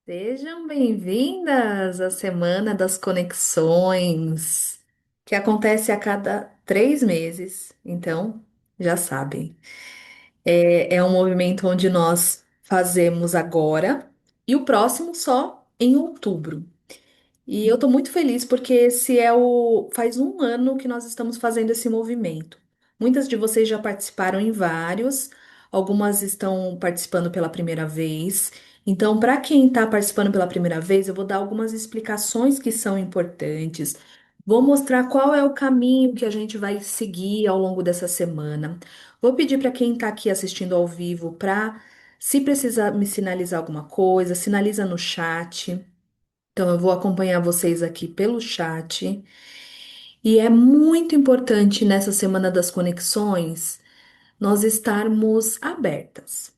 Sejam bem-vindas à Semana das Conexões, que acontece a cada 3 meses. Então, já sabem, é um movimento onde nós fazemos agora e o próximo só em outubro. E eu estou muito feliz porque esse faz um ano que nós estamos fazendo esse movimento. Muitas de vocês já participaram em vários, algumas estão participando pela primeira vez. Então, para quem está participando pela primeira vez, eu vou dar algumas explicações que são importantes. Vou mostrar qual é o caminho que a gente vai seguir ao longo dessa semana. Vou pedir para quem está aqui assistindo ao vivo para, se precisar me sinalizar alguma coisa, sinaliza no chat. Então, eu vou acompanhar vocês aqui pelo chat. E é muito importante nessa Semana das Conexões nós estarmos abertas.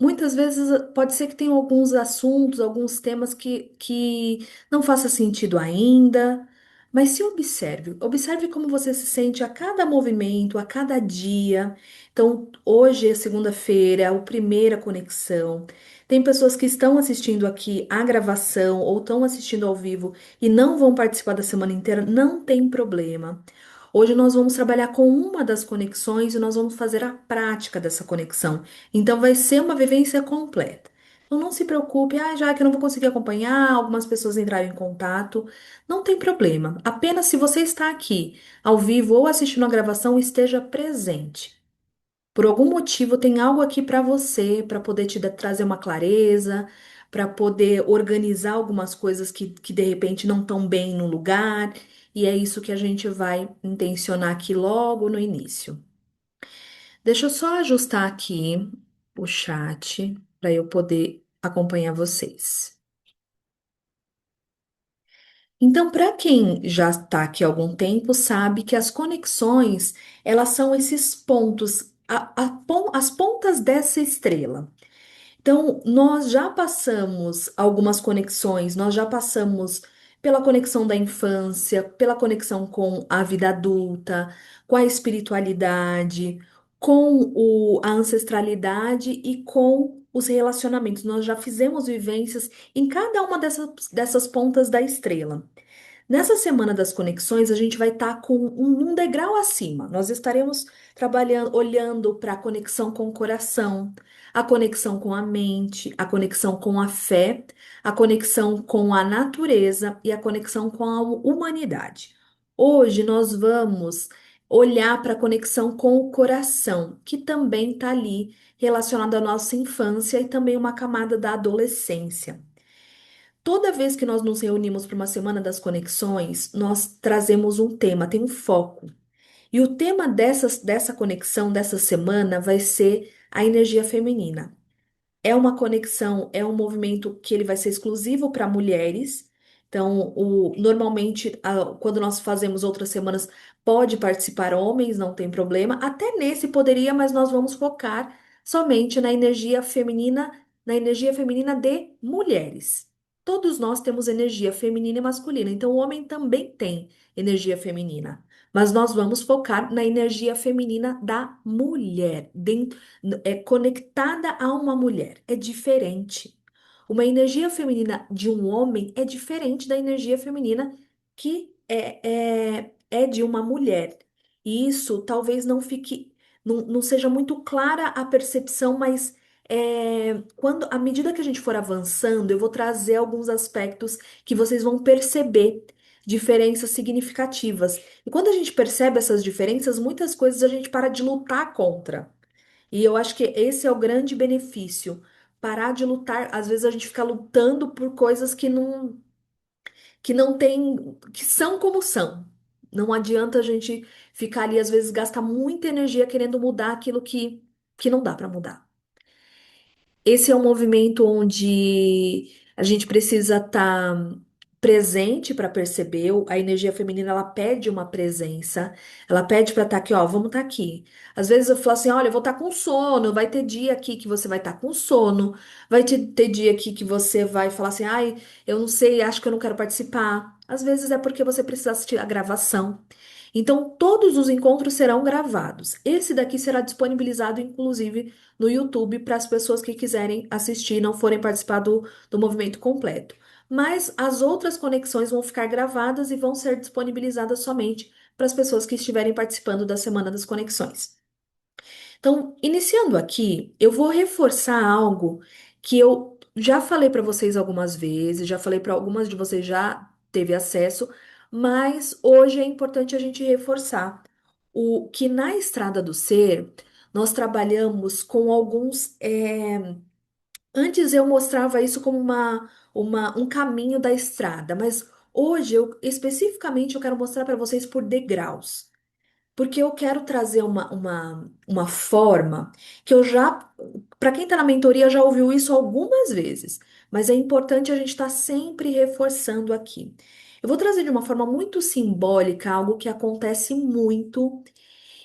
Muitas vezes pode ser que tenham alguns assuntos, alguns temas que não faça sentido ainda, mas se observe, observe como você se sente a cada movimento, a cada dia. Então, hoje é segunda-feira, é a primeira conexão. Tem pessoas que estão assistindo aqui a gravação ou estão assistindo ao vivo e não vão participar da semana inteira, não tem problema. Hoje nós vamos trabalhar com uma das conexões e nós vamos fazer a prática dessa conexão. Então vai ser uma vivência completa. Então não se preocupe, já que eu não vou conseguir acompanhar, algumas pessoas entraram em contato, não tem problema. Apenas se você está aqui ao vivo ou assistindo a gravação, esteja presente. Por algum motivo tem algo aqui para você, para poder trazer uma clareza, para poder organizar algumas coisas que de repente não estão bem no lugar, e é isso que a gente vai intencionar aqui logo no início. Deixa eu só ajustar aqui o chat para eu poder acompanhar vocês. Então, para quem já está aqui há algum tempo, sabe que as conexões, elas são esses pontos, as pontas dessa estrela. Então, nós já passamos algumas conexões, nós já passamos pela conexão da infância, pela conexão com a vida adulta, com a espiritualidade, com a ancestralidade e com os relacionamentos. Nós já fizemos vivências em cada uma dessas pontas da estrela. Nessa semana das conexões, a gente vai estar com um degrau acima. Nós estaremos trabalhando, olhando para a conexão com o coração, a conexão com a mente, a conexão com a fé, a conexão com a natureza e a conexão com a humanidade. Hoje nós vamos olhar para a conexão com o coração, que também está ali relacionado à nossa infância e também uma camada da adolescência. Toda vez que nós nos reunimos para uma semana das conexões, nós trazemos um tema, tem um foco. E o tema dessa conexão, dessa semana, vai ser a energia feminina. É uma conexão, é um movimento que ele vai ser exclusivo para mulheres. Então, normalmente, quando nós fazemos outras semanas, pode participar homens, não tem problema. Até nesse poderia, mas nós vamos focar somente na energia feminina de mulheres. Todos nós temos energia feminina e masculina, então o homem também tem energia feminina. Mas nós vamos focar na energia feminina da mulher, é conectada a uma mulher. É diferente. Uma energia feminina de um homem é diferente da energia feminina que é de uma mulher. E isso talvez não fique, não seja muito clara a percepção, mas à medida que a gente for avançando, eu vou trazer alguns aspectos que vocês vão perceber diferenças significativas. E quando a gente percebe essas diferenças, muitas coisas a gente para de lutar contra. E eu acho que esse é o grande benefício. Parar de lutar. Às vezes a gente fica lutando por coisas que não tem, que são como são. Não adianta a gente ficar ali, às vezes, gastar muita energia querendo mudar aquilo que não dá para mudar. Esse é um movimento onde a gente precisa estar presente para perceber. A energia feminina, ela pede uma presença. Ela pede para estar aqui, ó, vamos estar aqui. Às vezes eu falo assim, olha, eu vou estar com sono. Vai ter dia aqui que você vai estar com sono. Vai ter dia aqui que você vai falar assim, ai, eu não sei, acho que eu não quero participar. Às vezes é porque você precisa assistir a gravação. Então, todos os encontros serão gravados. Esse daqui será disponibilizado, inclusive, no YouTube para as pessoas que quiserem assistir e não forem participar do movimento completo. Mas as outras conexões vão ficar gravadas e vão ser disponibilizadas somente para as pessoas que estiverem participando da Semana das Conexões. Então, iniciando aqui, eu vou reforçar algo que eu já falei para vocês algumas vezes, já falei para algumas de vocês já teve acesso, mas hoje é importante a gente reforçar o que na Estrada do Ser nós trabalhamos com alguns. Antes eu mostrava isso como um caminho da estrada, mas hoje eu especificamente eu quero mostrar para vocês por degraus. Porque eu quero trazer uma forma que eu já, para quem está na mentoria, já ouviu isso algumas vezes, mas é importante a gente estar sempre reforçando aqui. Eu vou trazer de uma forma muito simbólica algo que acontece muito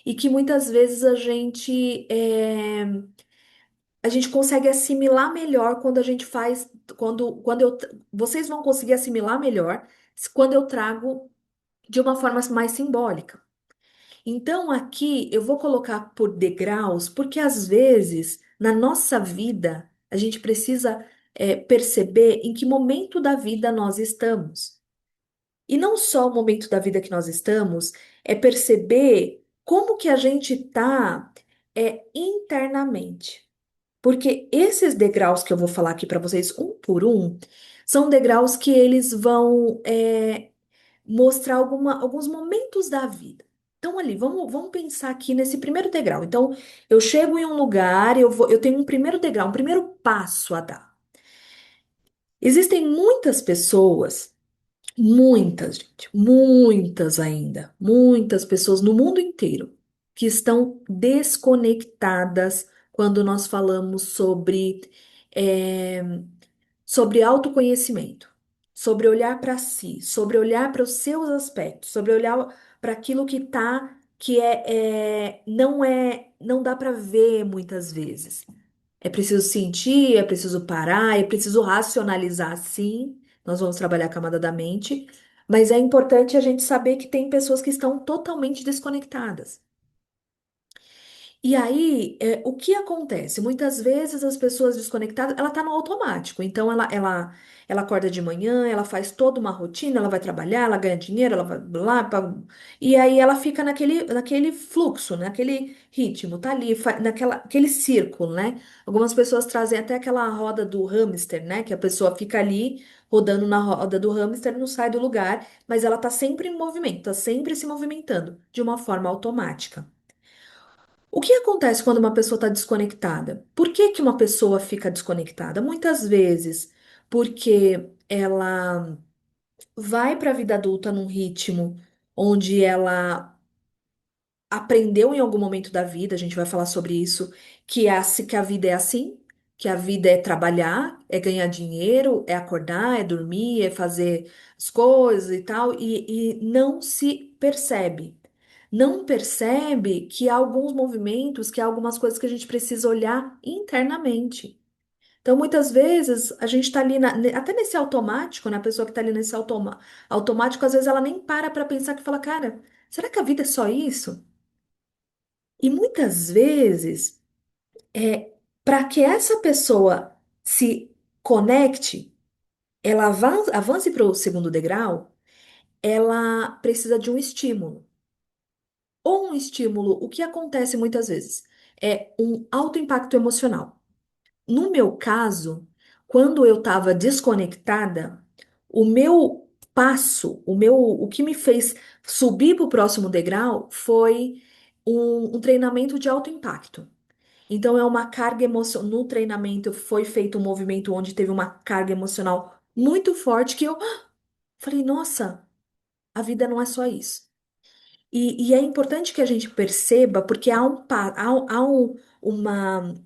e que muitas vezes a gente consegue assimilar melhor quando a gente faz, vocês vão conseguir assimilar melhor quando eu trago de uma forma mais simbólica. Então, aqui eu vou colocar por degraus, porque às vezes na nossa vida a gente precisa perceber em que momento da vida nós estamos. E não só o momento da vida que nós estamos, é perceber como que a gente está internamente. Porque esses degraus que eu vou falar aqui para vocês, um por um, são degraus que eles vão mostrar alguns momentos da vida. Então, ali, vamos pensar aqui nesse primeiro degrau. Então, eu chego em um lugar, eu tenho um primeiro degrau, um primeiro passo a dar. Existem muitas pessoas, muitas, gente, muitas ainda, muitas pessoas no mundo inteiro que estão desconectadas quando nós falamos eh, sobre autoconhecimento, sobre olhar para si, sobre olhar para os seus aspectos, sobre olhar para aquilo que tá, não dá para ver muitas vezes. É preciso sentir, é preciso parar, é preciso racionalizar, sim. Nós vamos trabalhar a camada da mente, mas é importante a gente saber que tem pessoas que estão totalmente desconectadas. E aí, o que acontece? Muitas vezes as pessoas desconectadas, ela tá no automático. Então, ela acorda de manhã, ela faz toda uma rotina, ela vai trabalhar, ela ganha dinheiro, ela vai lá, e aí ela fica naquele fluxo, naquele ritmo, tá ali, aquele círculo, né? Algumas pessoas trazem até aquela roda do hamster, né? Que a pessoa fica ali rodando na roda do hamster, não sai do lugar, mas ela tá sempre em movimento, tá sempre se movimentando de uma forma automática. O que acontece quando uma pessoa está desconectada? Por que que uma pessoa fica desconectada? Muitas vezes porque ela vai para a vida adulta num ritmo onde ela aprendeu em algum momento da vida, a gente vai falar sobre isso, que a vida é assim, que a vida é trabalhar, é ganhar dinheiro, é acordar, é dormir, é fazer as coisas e tal, e não se percebe. Não percebe que há alguns movimentos, que há algumas coisas que a gente precisa olhar internamente. Então, muitas vezes, a gente está ali, até nesse automático, né? A pessoa que está ali nesse automático, às vezes ela nem para pensar que fala, cara, será que a vida é só isso? E muitas vezes, para que essa pessoa se conecte, ela avance para o segundo degrau, ela precisa de um estímulo. Ou um estímulo, o que acontece muitas vezes é um alto impacto emocional. No meu caso, quando eu estava desconectada, o meu o que me fez subir para o próximo degrau foi um treinamento de alto impacto. Então, é uma carga emocional. No treinamento foi feito um movimento onde teve uma carga emocional muito forte que eu falei, nossa, a vida não é só isso. E é importante que a gente perceba, porque há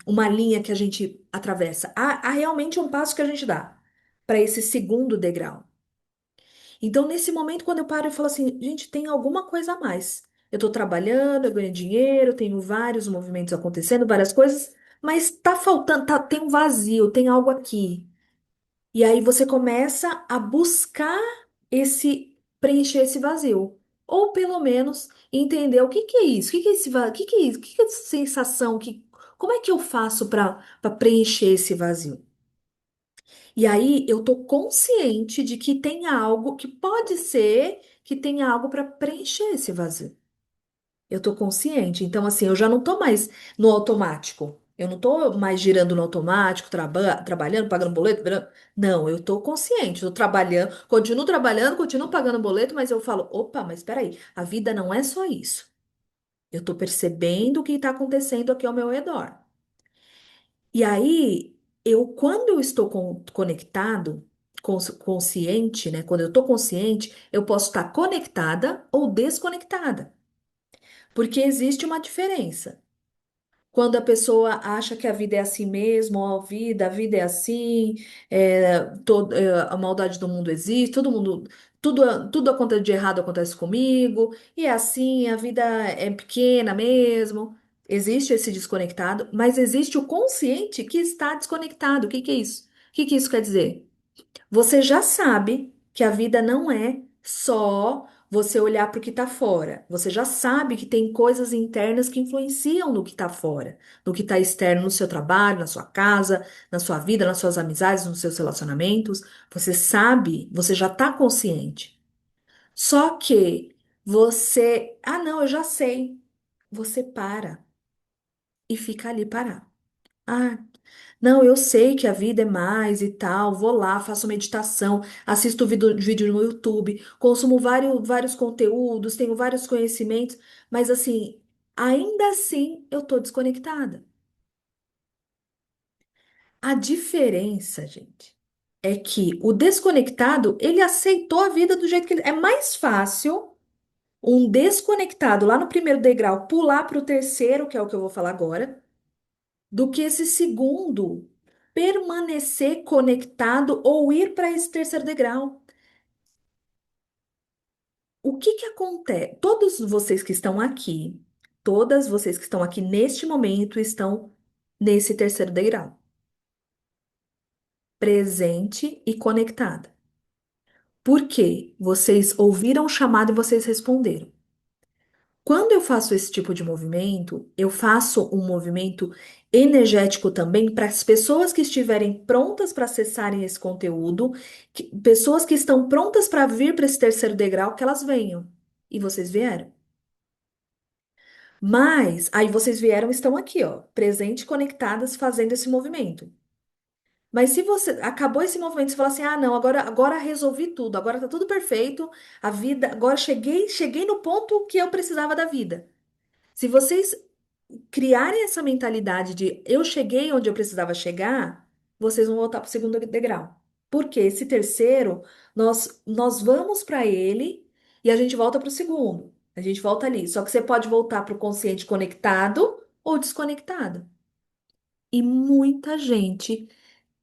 uma linha que a gente atravessa. Há realmente um passo que a gente dá para esse segundo degrau. Então, nesse momento, quando eu paro e falo assim, gente, tem alguma coisa a mais. Eu estou trabalhando, eu ganho dinheiro, tenho vários movimentos acontecendo, várias coisas, mas tá faltando, tem um vazio, tem algo aqui. E aí você começa a buscar preencher esse vazio. ou pelo menos entender o que que é isso, o que que é o que que é isso, o que que é essa sensação, como é que eu faço para preencher esse vazio? E aí eu tô consciente de que tem algo que pode ser que tenha algo para preencher esse vazio. Eu tô consciente. Então, assim, eu já não tô mais no automático. Eu não tô mais girando no automático, trabalhando, pagando boleto. Não, eu tô consciente. Tô trabalhando, continuo pagando boleto, mas eu falo, opa, mas peraí, a vida não é só isso. Eu tô percebendo o que está acontecendo aqui ao meu redor. E aí, quando eu estou conectado, consciente, né? Quando eu tô consciente, eu posso estar conectada ou desconectada. Porque existe uma diferença. Quando a pessoa acha que a vida é assim mesmo, ó, a vida é assim, a maldade do mundo existe, todo mundo, tudo acontece de errado acontece comigo, e é assim, a vida é pequena mesmo. Existe esse desconectado, mas existe o consciente que está desconectado. O que que é isso? O que que isso quer dizer? Você já sabe que a vida não é só você olhar para o que está fora. Você já sabe que tem coisas internas que influenciam no que está fora, no que está externo, no seu trabalho, na sua casa, na sua vida, nas suas amizades, nos seus relacionamentos. Você sabe, você já está consciente. Só que não, eu já sei. Você para e fica ali parado. Ah, não, eu sei que a vida é mais e tal. Vou lá, faço meditação, assisto vídeo no YouTube, consumo vários conteúdos, tenho vários conhecimentos, mas assim, ainda assim eu tô desconectada. A diferença, gente, é que o desconectado, ele aceitou a vida do jeito que ele. É mais fácil um desconectado lá no primeiro degrau pular para o terceiro, que é o que eu vou falar agora, do que esse segundo permanecer conectado ou ir para esse terceiro degrau. O que que acontece? Todas vocês que estão aqui neste momento estão nesse terceiro degrau, presente e conectada. Por quê? Vocês ouviram o chamado e vocês responderam. Quando eu faço esse tipo de movimento, eu faço um movimento energético também para as pessoas que estiverem prontas para acessarem esse conteúdo, pessoas que estão prontas para vir para esse terceiro degrau, que elas venham. E vocês vieram. Mas aí vocês vieram, e estão aqui, ó, presente, conectadas, fazendo esse movimento. Mas se você acabou esse movimento, você fala assim: "Ah, não, agora resolvi tudo, agora tá tudo perfeito, a vida, agora cheguei no ponto que eu precisava da vida". Se vocês criarem essa mentalidade de eu cheguei onde eu precisava chegar, vocês vão voltar para o segundo degrau. Porque esse terceiro, nós vamos para ele e a gente volta para o segundo. A gente volta ali. Só que você pode voltar para o consciente conectado ou desconectado. E muita gente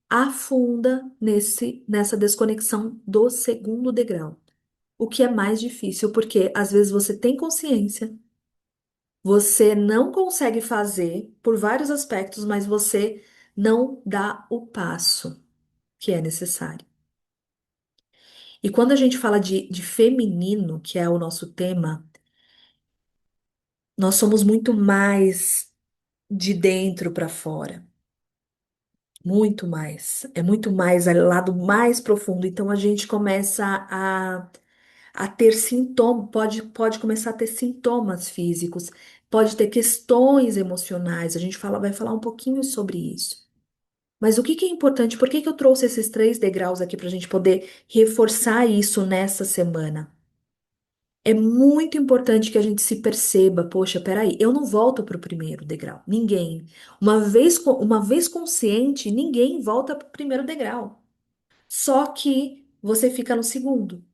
afunda nessa desconexão do segundo degrau. O que é mais difícil, porque às vezes você tem consciência. Você não consegue fazer por vários aspectos, mas você não dá o passo que é necessário. E quando a gente fala de feminino, que é o nosso tema, nós somos muito mais de dentro para fora. Muito mais. É muito mais, é lado mais profundo. Então a gente começa a ter sintomas, pode começar a ter sintomas físicos, pode ter questões emocionais. Vai falar um pouquinho sobre isso. Mas o que que é importante? Por que que eu trouxe esses três degraus aqui para a gente poder reforçar isso nessa semana? É muito importante que a gente se perceba, poxa, peraí, eu não volto para o primeiro degrau. Ninguém. Uma vez consciente, ninguém volta para o primeiro degrau. Só que você fica no segundo.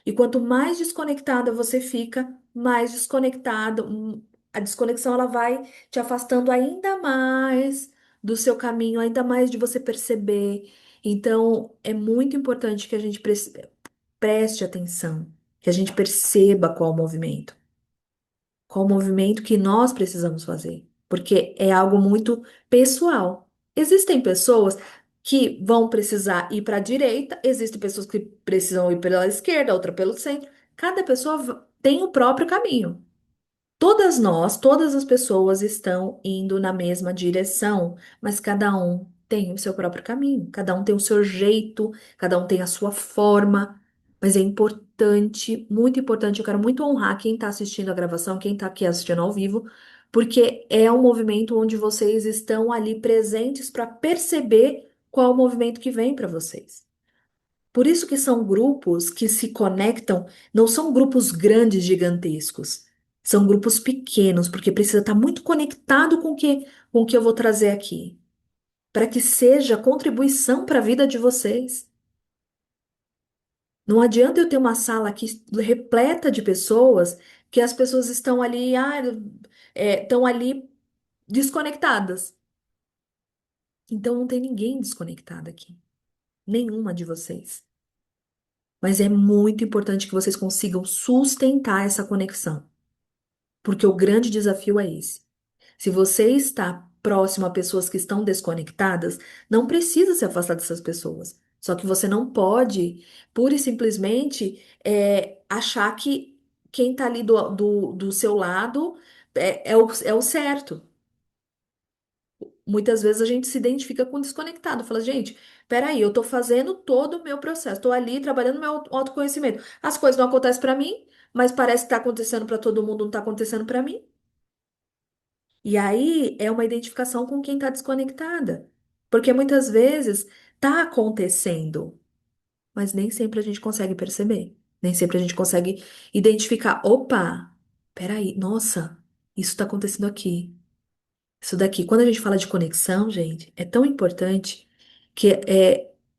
E quanto mais desconectada você fica, mais desconectado, a desconexão ela vai te afastando ainda mais do seu caminho, ainda mais de você perceber. Então, é muito importante que a gente preste atenção, que a gente perceba qual o movimento que nós precisamos fazer, porque é algo muito pessoal. Existem pessoas que vão precisar ir para a direita, existem pessoas que precisam ir pela esquerda, outra pelo centro. Cada pessoa tem o próprio caminho. Todas nós, todas as pessoas estão indo na mesma direção, mas cada um tem o seu próprio caminho, cada um tem o seu jeito, cada um tem a sua forma. Mas é importante, muito importante, eu quero muito honrar quem está assistindo a gravação, quem está aqui assistindo ao vivo, porque é um movimento onde vocês estão ali presentes para perceber qual é o movimento que vem para vocês. Por isso que são grupos que se conectam, não são grupos grandes, gigantescos. São grupos pequenos, porque precisa estar muito conectado com o que eu vou trazer aqui, para que seja contribuição para a vida de vocês. Não adianta eu ter uma sala aqui repleta de pessoas que as pessoas estão ali, estão ali desconectadas. Então não tem ninguém desconectado aqui, nenhuma de vocês. Mas é muito importante que vocês consigam sustentar essa conexão, porque o grande desafio é esse. Se você está próximo a pessoas que estão desconectadas, não precisa se afastar dessas pessoas. Só que você não pode, pura e simplesmente, achar que quem está ali do seu lado é o certo. Muitas vezes a gente se identifica com o desconectado. Fala, gente, peraí, eu tô fazendo todo o meu processo, tô ali trabalhando meu autoconhecimento. As coisas não acontecem pra mim, mas parece que tá acontecendo pra todo mundo, não tá acontecendo pra mim. E aí é uma identificação com quem tá desconectada. Porque muitas vezes tá acontecendo, mas nem sempre a gente consegue perceber. Nem sempre a gente consegue identificar. Opa, peraí, nossa, isso tá acontecendo aqui. Isso daqui, quando a gente fala de conexão, gente, é tão importante que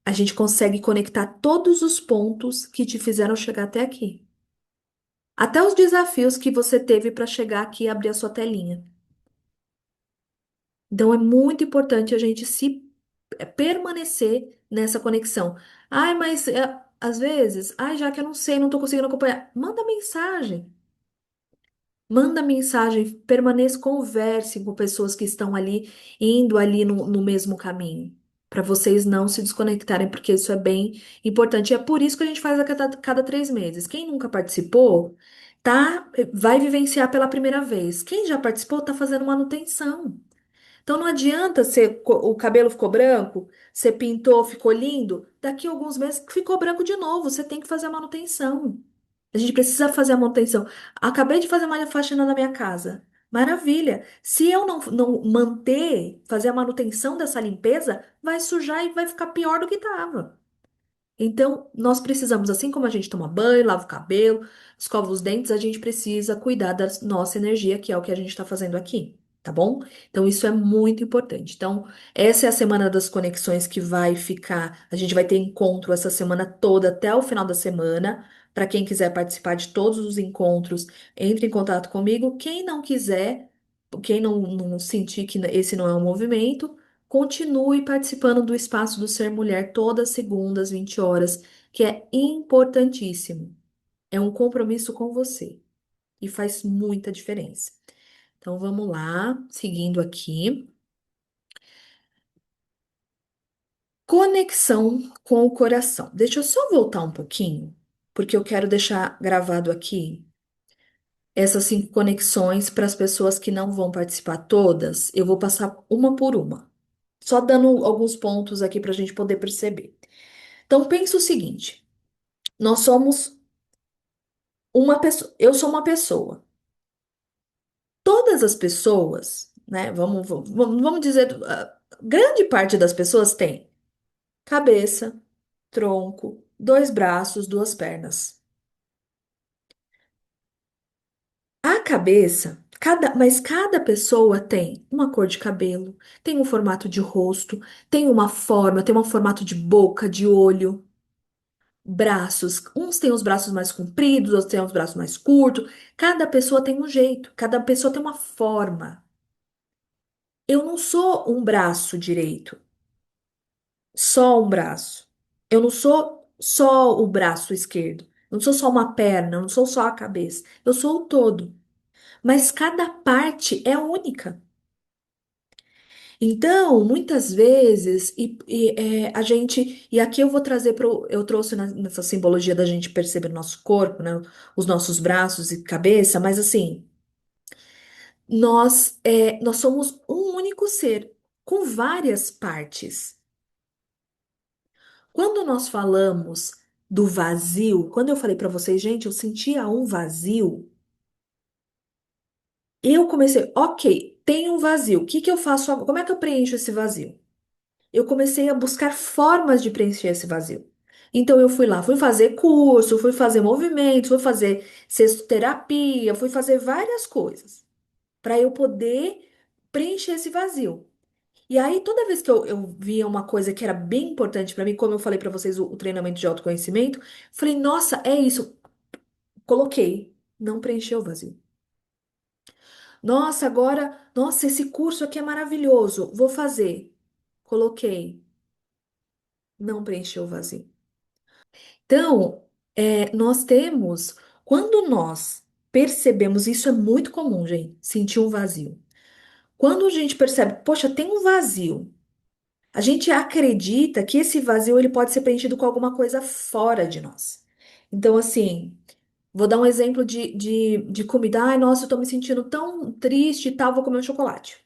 a gente consegue conectar todos os pontos que te fizeram chegar até aqui. Até os desafios que você teve para chegar aqui e abrir a sua telinha. Então é muito importante a gente se permanecer nessa conexão. Ai, mas às vezes, ai, já que eu não sei, não estou conseguindo acompanhar, manda mensagem. Manda mensagem, permaneça, converse com pessoas que estão ali, indo ali no mesmo caminho, para vocês não se desconectarem, porque isso é bem importante. E é por isso que a gente faz a cada 3 meses. Quem nunca participou, vai vivenciar pela primeira vez. Quem já participou, tá fazendo manutenção. Então não adianta o cabelo ficou branco, você pintou, ficou lindo, daqui a alguns meses ficou branco de novo, você tem que fazer a manutenção. A gente precisa fazer a manutenção. Acabei de fazer uma faxina na minha casa. Maravilha. Se eu não manter, fazer a manutenção dessa limpeza, vai sujar e vai ficar pior do que estava. Então, nós precisamos, assim como a gente toma banho, lava o cabelo, escova os dentes, a gente precisa cuidar da nossa energia, que é o que a gente está fazendo aqui, tá bom? Então, isso é muito importante. Então, essa é a semana das conexões que vai ficar. A gente vai ter encontro essa semana toda, até o final da semana. Para quem quiser participar de todos os encontros, entre em contato comigo. Quem não quiser, quem não sentir que esse não é um movimento, continue participando do Espaço do Ser Mulher todas as segundas, 20 horas, que é importantíssimo. É um compromisso com você e faz muita diferença. Então vamos lá, seguindo aqui. Conexão com o coração. Deixa eu só voltar um pouquinho, porque eu quero deixar gravado aqui essas 5 conexões para as pessoas que não vão participar todas. Eu vou passar uma por uma, só dando alguns pontos aqui para a gente poder perceber. Então pensa o seguinte. Nós somos uma pessoa, eu sou uma pessoa. Todas as pessoas, né? Vamos dizer, grande parte das pessoas tem cabeça, tronco, 2 braços, 2 pernas. A cabeça, mas cada pessoa tem uma cor de cabelo, tem um formato de rosto, tem uma forma, tem um formato de boca, de olho. Braços, uns têm os braços mais compridos, outros têm os braços mais curtos. Cada pessoa tem um jeito, cada pessoa tem uma forma. Eu não sou um braço direito, só um braço. Eu não sou só o braço esquerdo. Eu não sou só uma perna, eu não sou só a cabeça. Eu sou o todo. Mas cada parte é única. Então, muitas vezes, a gente, e aqui eu vou trazer para eu trouxe nessa simbologia da gente perceber o nosso corpo, né, os nossos braços e cabeça, mas assim, nós somos um único ser com várias partes. Quando nós falamos do vazio, quando eu falei para vocês, gente, eu sentia um vazio, eu comecei, ok, tem um vazio, o que que eu faço agora? Como é que eu preencho esse vazio? Eu comecei a buscar formas de preencher esse vazio. Então eu fui lá, fui fazer curso, fui fazer movimentos, fui fazer sexoterapia, fui fazer várias coisas para eu poder preencher esse vazio. E aí, toda vez que eu via uma coisa que era bem importante para mim, como eu falei para vocês, o treinamento de autoconhecimento, falei, nossa, é isso. Coloquei, não preencheu o vazio. Nossa, agora, nossa, esse curso aqui é maravilhoso, vou fazer. Coloquei, não preencheu o vazio. Então, nós temos, quando nós percebemos, isso é muito comum, gente, sentir um vazio. Quando a gente percebe, poxa, tem um vazio, a gente acredita que esse vazio ele pode ser preenchido com alguma coisa fora de nós. Então, assim, vou dar um exemplo de comida. Ai, nossa, eu tô me sentindo tão triste e tal, vou comer um chocolate.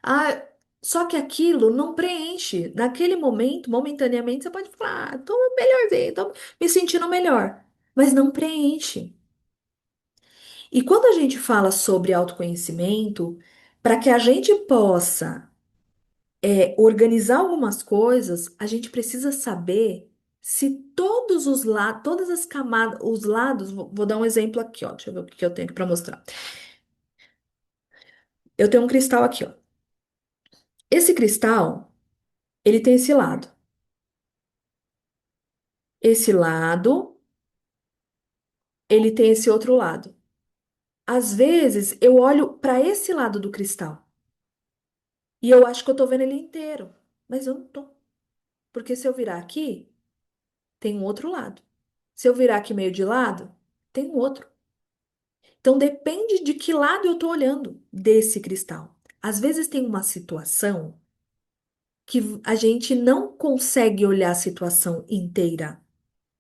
Ah, só que aquilo não preenche. Naquele momento, momentaneamente, você pode falar, tô melhorzinho, tô me sentindo melhor. Mas não preenche. E quando a gente fala sobre autoconhecimento, para que a gente possa organizar algumas coisas, a gente precisa saber se todos os lados, todas as camadas, os lados, vou dar um exemplo aqui, ó. Deixa eu ver o que eu tenho aqui para mostrar. Eu tenho um cristal aqui, ó. Esse cristal, ele tem esse lado. Esse lado, ele tem esse outro lado. Às vezes, eu olho para esse lado do cristal e eu acho que eu tô vendo ele inteiro, mas eu não tô. Porque se eu virar aqui, tem um outro lado. Se eu virar aqui meio de lado, tem um outro. Então depende de que lado eu tô olhando desse cristal. Às vezes tem uma situação que a gente não consegue olhar a situação inteira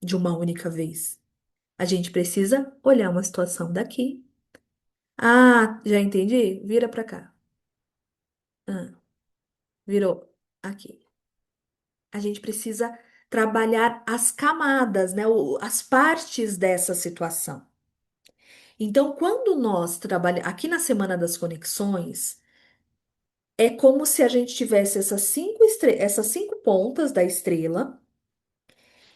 de uma única vez. A gente precisa olhar uma situação daqui. Ah, já entendi? Vira pra cá. Ah, virou aqui. A gente precisa trabalhar as camadas, né? As partes dessa situação. Então, quando nós trabalhamos aqui na Semana das Conexões, é como se a gente tivesse essas cinco pontas da estrela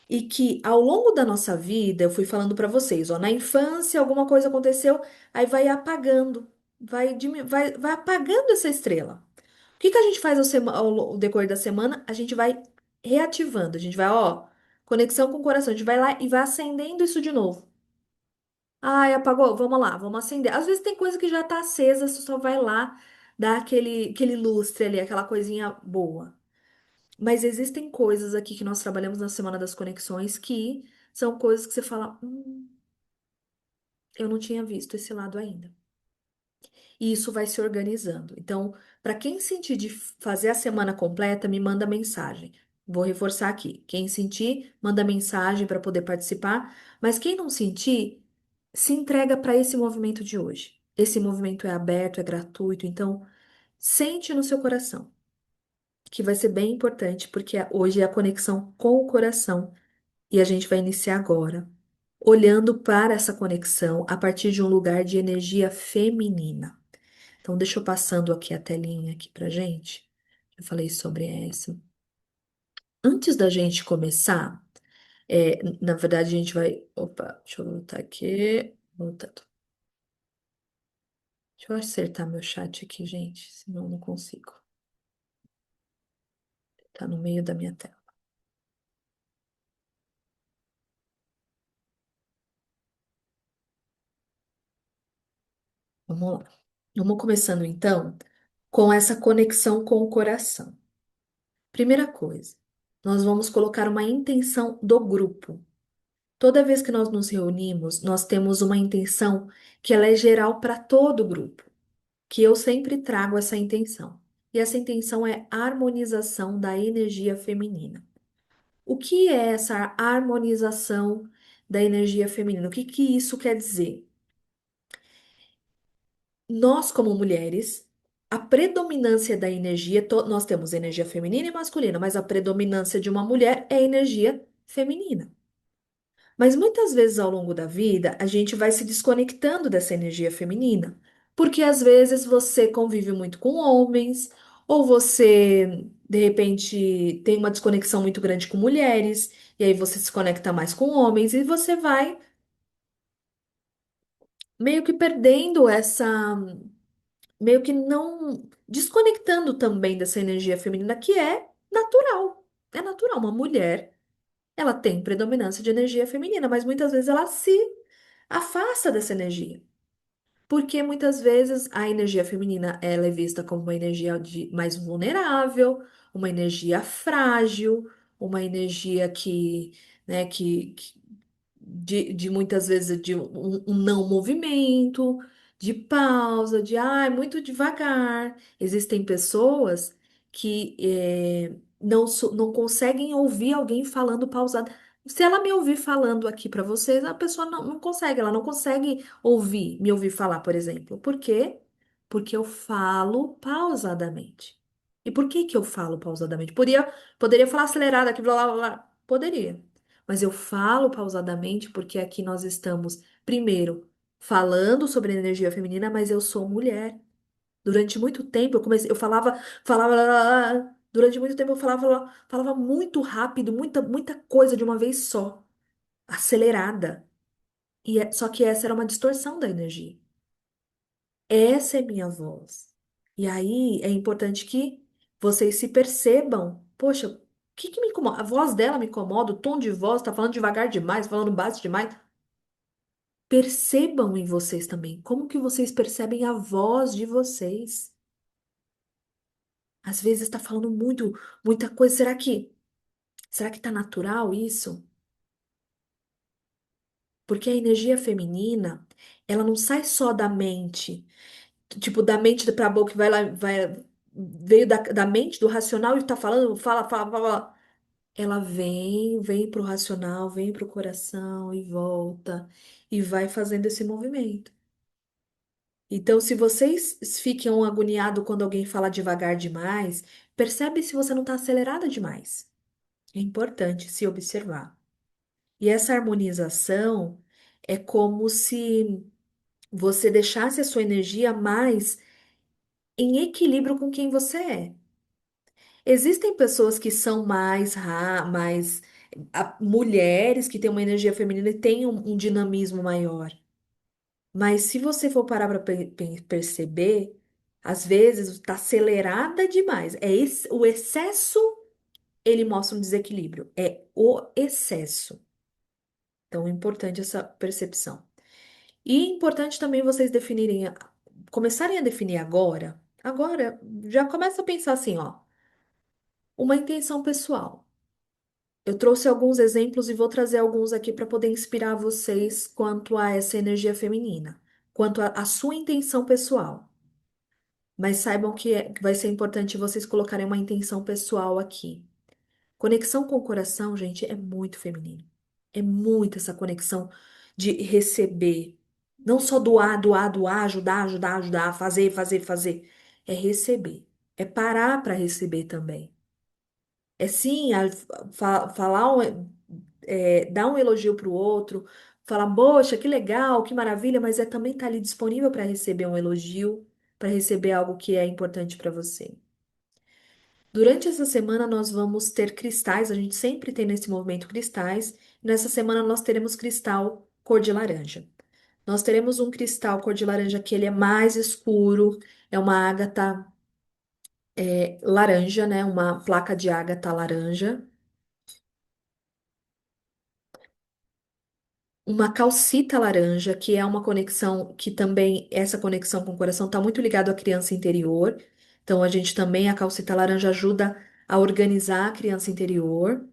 e que ao longo da nossa vida, eu fui falando para vocês, ó, na infância alguma coisa aconteceu, aí vai apagando, vai apagando essa estrela. O que que a gente faz ao decorrer da semana? A gente vai reativando, a gente vai, ó, conexão com o coração, a gente vai lá e vai acendendo isso de novo. Ai, apagou? Vamos lá, vamos acender. Às vezes tem coisa que já tá acesa, você só vai lá dar aquele lustre ali, aquela coisinha boa. Mas existem coisas aqui que nós trabalhamos na Semana das Conexões que são coisas que você fala, eu não tinha visto esse lado ainda. E isso vai se organizando. Então, para quem sentir de fazer a semana completa, me manda mensagem. Vou reforçar aqui. Quem sentir, manda mensagem para poder participar. Mas quem não sentir, se entrega para esse movimento de hoje. Esse movimento é aberto, é gratuito. Então, sente no seu coração, que vai ser bem importante, porque hoje é a conexão com o coração. E a gente vai iniciar agora, olhando para essa conexão a partir de um lugar de energia feminina. Então, deixa eu passando aqui a telinha aqui pra gente. Eu falei sobre essa. Antes da gente começar, na verdade, a gente vai. Opa, deixa eu voltar aqui. Voltando. Deixa eu acertar meu chat aqui, gente, senão eu não consigo. Tá no meio da minha tela. Vamos lá. Vamos começando então com essa conexão com o coração. Primeira coisa, nós vamos colocar uma intenção do grupo. Toda vez que nós nos reunimos, nós temos uma intenção que ela é geral para todo o grupo, que eu sempre trago essa intenção. e essa intenção é harmonização da energia feminina. O que é essa harmonização da energia feminina? O que que isso quer dizer? Nós, como mulheres, a predominância da energia, nós temos energia feminina e masculina, mas a predominância de uma mulher é energia feminina. Mas muitas vezes ao longo da vida, a gente vai se desconectando dessa energia feminina, porque às vezes você convive muito com homens, ou você, de repente, tem uma desconexão muito grande com mulheres, e aí você se conecta mais com homens, e você vai meio que perdendo essa, meio que não desconectando também dessa energia feminina, que é natural. É natural, uma mulher, ela tem predominância de energia feminina, mas muitas vezes ela se afasta dessa energia. Porque muitas vezes a energia feminina ela é vista como uma energia mais vulnerável, uma energia frágil, uma energia que, né, de muitas vezes de um não movimento, de pausa, de muito devagar. Existem pessoas que não conseguem ouvir alguém falando pausado. Se ela me ouvir falando aqui para vocês, a pessoa não consegue, ela não consegue me ouvir falar, por exemplo. Por quê? Porque eu falo pausadamente. E por que que eu falo pausadamente? Poderia falar acelerado aqui, blá, blá, blá. Poderia. Mas eu falo pausadamente porque aqui nós estamos, primeiro, falando sobre energia feminina, mas eu sou mulher. Durante muito tempo eu falava, durante muito tempo eu falava muito rápido, muita coisa de uma vez só, acelerada. Só que essa era uma distorção da energia. Essa é minha voz. E aí é importante que vocês se percebam. Poxa, o que que me incomoda? A voz dela me incomoda, o tom de voz, tá falando devagar demais, falando baixo demais. Percebam em vocês também. Como que vocês percebem a voz de vocês? Às vezes está falando muita coisa. Será que tá natural isso? Porque a energia feminina, ela não sai só da mente, tipo da mente para a boca, vai lá, veio da mente, do racional e tá falando, fala. Ela vem pro racional, vem pro coração e volta e vai fazendo esse movimento. Então, se vocês ficam agoniados quando alguém fala devagar demais, percebe se você não está acelerada demais. É importante se observar. E essa harmonização é como se você deixasse a sua energia mais em equilíbrio com quem você é. Existem pessoas que são mais mulheres que têm uma energia feminina e têm um dinamismo maior. Mas se você for parar para perceber, às vezes está acelerada demais. O excesso, ele mostra um desequilíbrio. É o excesso. Então, é importante essa percepção. E é importante também vocês começarem a definir agora. Agora, já começa a pensar assim, ó, uma intenção pessoal. Eu trouxe alguns exemplos e vou trazer alguns aqui para poder inspirar vocês quanto a essa energia feminina, quanto à sua intenção pessoal. Mas saibam que vai ser importante vocês colocarem uma intenção pessoal aqui. Conexão com o coração, gente, é muito feminino. É muito essa conexão de receber. Não só doar, ajudar, fazer. É receber. É parar para receber também. É sim falar, dar um elogio para o outro, falar, poxa, que legal, que maravilha, mas é também estar ali disponível para receber um elogio, para receber algo que é importante para você. Durante essa semana, nós vamos ter cristais, a gente sempre tem nesse movimento cristais. Nessa semana, nós teremos cristal cor de laranja. Nós teremos um cristal cor de laranja que ele é mais escuro, é uma ágata laranja, né? Uma placa de ágata laranja. Uma calcita laranja, que é uma conexão que também, essa conexão com o coração está muito ligado à criança interior. Então, a calcita laranja ajuda a organizar a criança interior.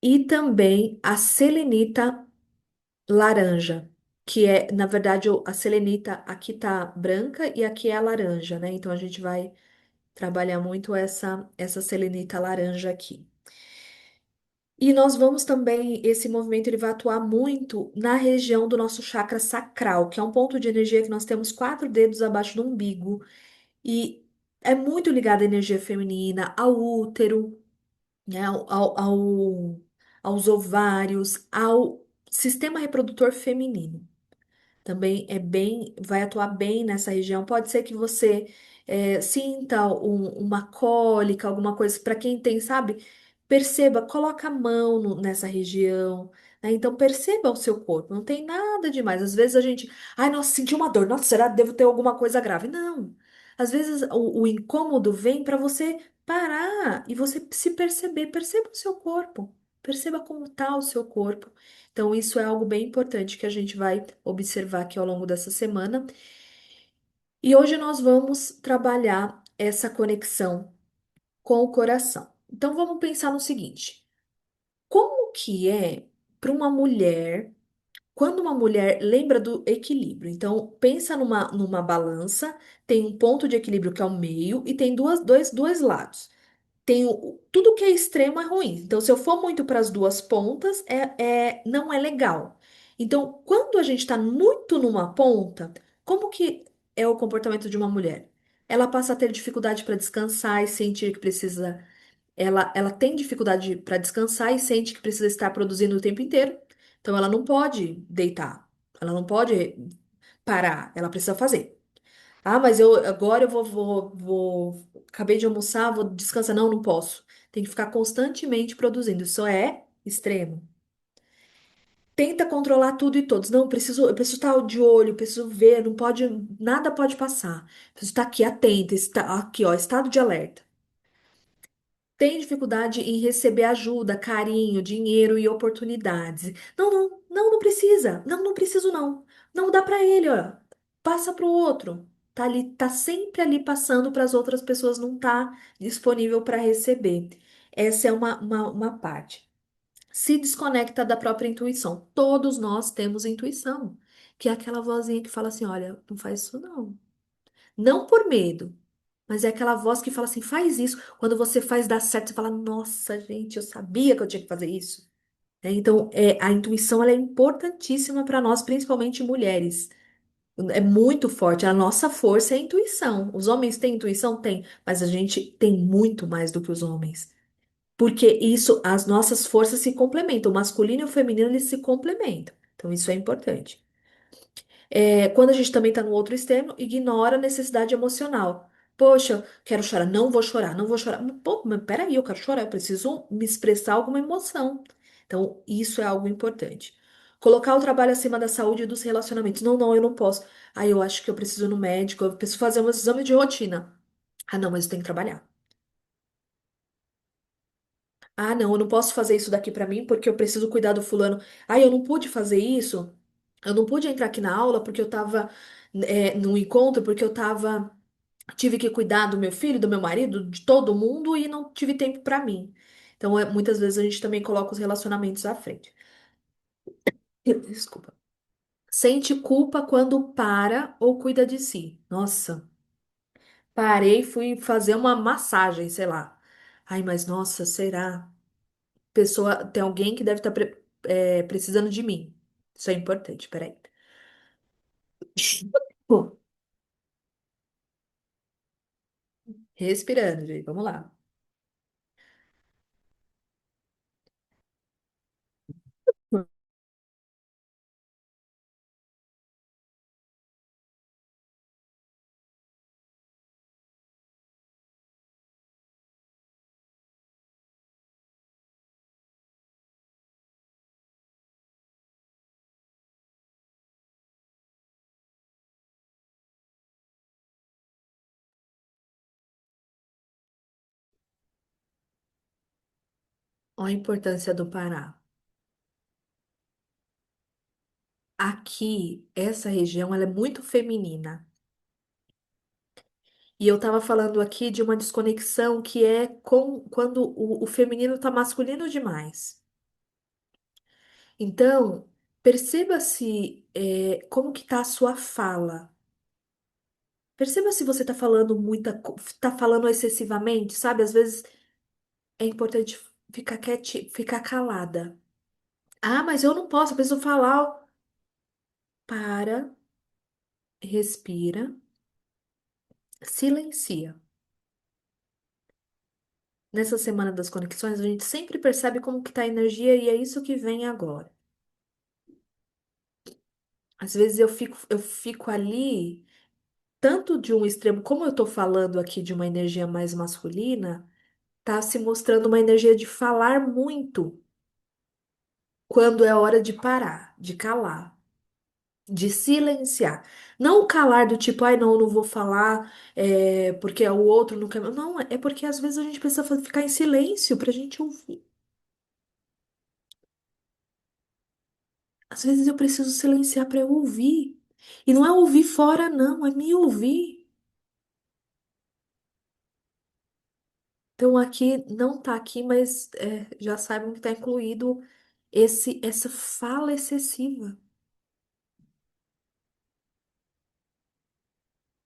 E também a selenita laranja. que é, na verdade, a selenita aqui tá branca e aqui é a laranja, né? Então a gente vai trabalhar muito essa selenita laranja aqui. E nós vamos também, esse movimento ele vai atuar muito na região do nosso chakra sacral, que é um ponto de energia que nós temos 4 dedos abaixo do umbigo e é muito ligado à energia feminina, ao útero, né, aos ovários, ao sistema reprodutor feminino. Também é bem, vai atuar bem nessa região. Pode ser que você sinta uma cólica, alguma coisa. Para quem tem, sabe? Perceba, coloca a mão nessa região, né? Então perceba o seu corpo. Não tem nada demais. Às vezes a gente, ai, nossa, senti uma dor. Nossa, será que devo ter alguma coisa grave? Não. Às vezes o incômodo vem para você parar e você se perceber. Perceba o seu corpo. Perceba como está o seu corpo. Então, isso é algo bem importante que a gente vai observar aqui ao longo dessa semana. E hoje nós vamos trabalhar essa conexão com o coração. Então, vamos pensar no seguinte: como que é para uma mulher, quando uma mulher lembra do equilíbrio? Então, pensa numa balança, tem um ponto de equilíbrio que é o meio e tem dois lados. Tudo que é extremo é ruim. Então, se eu for muito para as duas pontas, não é legal. Então, quando a gente está muito numa ponta, como que é o comportamento de uma mulher? Ela passa a ter dificuldade para descansar e sentir que precisa. Ela tem dificuldade para descansar e sente que precisa estar produzindo o tempo inteiro. Então, ela não pode deitar. Ela não pode parar. Ela precisa fazer. Ah, mas agora eu acabei de almoçar, vou descansar. Não, não posso. Tem que ficar constantemente produzindo. Isso é extremo. Tenta controlar tudo e todos. Não, eu preciso estar de olho, preciso ver, não pode, nada pode passar. Preciso estar aqui atenta, aqui, ó, estado de alerta. Tem dificuldade em receber ajuda, carinho, dinheiro e oportunidades. Não, não, não, não precisa. Não, não preciso não. Não dá pra ele, ó. Passa pro outro. Tá ali, tá sempre ali passando para as outras pessoas, não tá disponível para receber. Essa é uma parte. Se desconecta da própria intuição. Todos nós temos intuição, que é aquela vozinha que fala assim: olha, não faz isso não. Não por medo. Mas é aquela voz que fala assim, faz isso. Quando você faz dar certo, você fala, nossa, gente, eu sabia que eu tinha que fazer isso. Então, a intuição ela é importantíssima para nós, principalmente mulheres. É muito forte. A nossa força é a intuição. Os homens têm intuição? Tem, mas a gente tem muito mais do que os homens. Porque isso, as nossas forças se complementam. O masculino e o feminino, eles se complementam. Então, isso é importante. Quando a gente também está no outro extremo, ignora a necessidade emocional. Poxa, quero chorar, não vou chorar, não vou chorar. Pô, mas peraí, eu quero chorar, eu preciso me expressar alguma emoção. Então, isso é algo importante. Colocar o trabalho acima da saúde e dos relacionamentos. Não, não, eu não posso. Ah, eu acho que eu preciso ir no médico, eu preciso fazer meus exames de rotina. Ah, não, mas eu tenho que trabalhar. Ah, não, eu não posso fazer isso daqui pra mim porque eu preciso cuidar do fulano. Ah, eu não pude fazer isso. Eu não pude entrar aqui na aula porque eu tava, no encontro, porque tive que cuidar do meu filho, do meu marido, de todo mundo e não tive tempo pra mim. Então, muitas vezes a gente também coloca os relacionamentos à frente. Desculpa. Sente culpa quando para ou cuida de si. Nossa, parei, fui fazer uma massagem, sei lá. Ai, mas nossa, será? Pessoa, tem alguém que deve estar precisando de mim. Isso é importante, peraí. Bom, respirando, gente, vamos lá. Olha a importância do parar. Aqui, essa região, ela é muito feminina. E eu tava falando aqui de uma desconexão que é quando o feminino tá masculino demais. Então, Perceba se como que tá a sua fala. Perceba se você tá falando tá falando excessivamente, sabe? Às vezes é importante ficar ficar calada. Ah, mas eu não posso, eu preciso falar. Para, respira, silencia. Nessa semana das conexões, a gente sempre percebe como que tá a energia e é isso que vem agora. Às vezes eu fico ali, tanto de um extremo, como eu tô falando aqui de uma energia mais masculina, tá se mostrando uma energia de falar muito quando é hora de parar, de calar, de silenciar. Não o calar do tipo, ai, não, eu não vou falar, porque o outro não quer. Não, é porque às vezes a gente precisa ficar em silêncio pra gente ouvir. Às vezes eu preciso silenciar pra eu ouvir. E não é ouvir fora, não, é me ouvir. Então aqui não tá aqui, mas já saibam que tá incluído essa fala excessiva.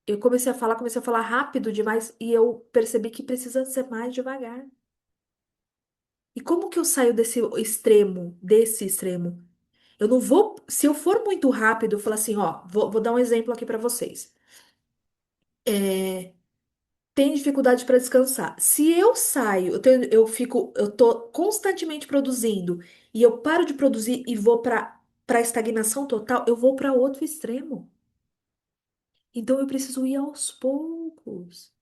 Eu comecei a falar rápido demais e eu percebi que precisa ser mais devagar. E como que eu saio desse extremo? Eu não vou, se eu for muito rápido, eu falo assim, ó, vou dar um exemplo aqui pra vocês. É, tem dificuldade para descansar. Se eu saio, eu tô constantemente produzindo e eu paro de produzir e vou para estagnação total, eu vou para outro extremo. Então eu preciso ir aos poucos.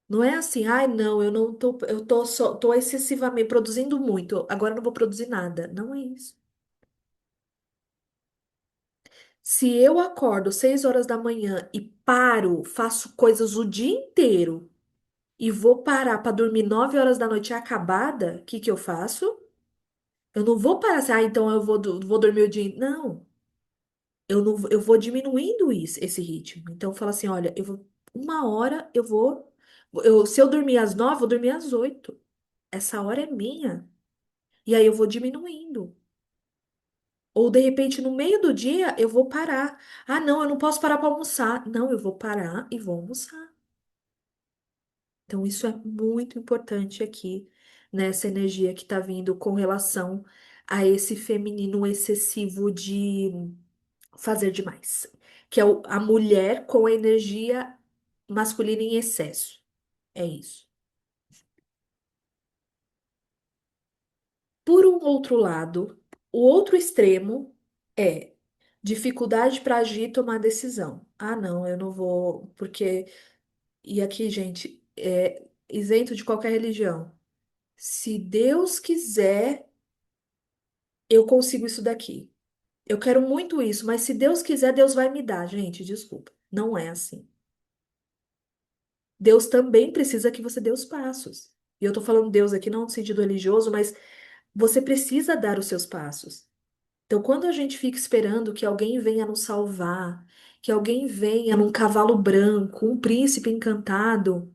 Não é assim, ai, não, eu não tô, eu tô excessivamente produzindo muito, agora eu não vou produzir nada. Não é isso. Se eu acordo 6 horas da manhã e paro, faço coisas o dia inteiro e vou parar para dormir 9 horas da noite acabada, o que que eu faço? Eu não vou parar assim, ah, então eu vou dormir o dia. Não, eu não, eu vou diminuindo esse ritmo. Então eu falo assim, olha, 1 hora eu vou, se eu dormir às 9, eu vou dormir às 8. Essa hora é minha. E aí eu vou diminuindo. Ou de repente no meio do dia eu vou parar. Ah, não, eu não posso parar para almoçar. Não, eu vou parar e vou almoçar. Então, isso é muito importante aqui, nessa energia que está vindo com relação a esse feminino excessivo de fazer demais, que é a mulher com a energia masculina em excesso. É isso. Por um outro lado, o outro extremo é dificuldade para agir e tomar decisão. Ah, não, eu não vou, porque. E aqui, gente, é isento de qualquer religião. Se Deus quiser, eu consigo isso daqui. Eu quero muito isso, mas se Deus quiser, Deus vai me dar. Gente, desculpa. Não é assim. Deus também precisa que você dê os passos. E eu tô falando Deus aqui não no sentido religioso, mas você precisa dar os seus passos. Então, quando a gente fica esperando que alguém venha nos salvar, que alguém venha num cavalo branco, um príncipe encantado,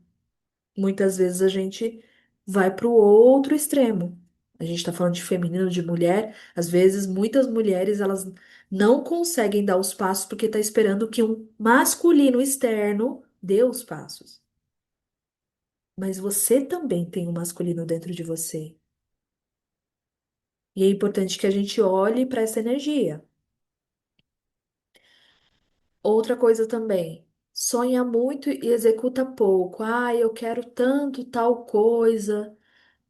muitas vezes a gente vai para o outro extremo. A gente está falando de feminino, de mulher. Às vezes, muitas mulheres elas não conseguem dar os passos porque está esperando que um masculino externo dê os passos. Mas você também tem um masculino dentro de você. E é importante que a gente olhe para essa energia. Outra coisa também, sonha muito e executa pouco. Ah, eu quero tanto tal coisa.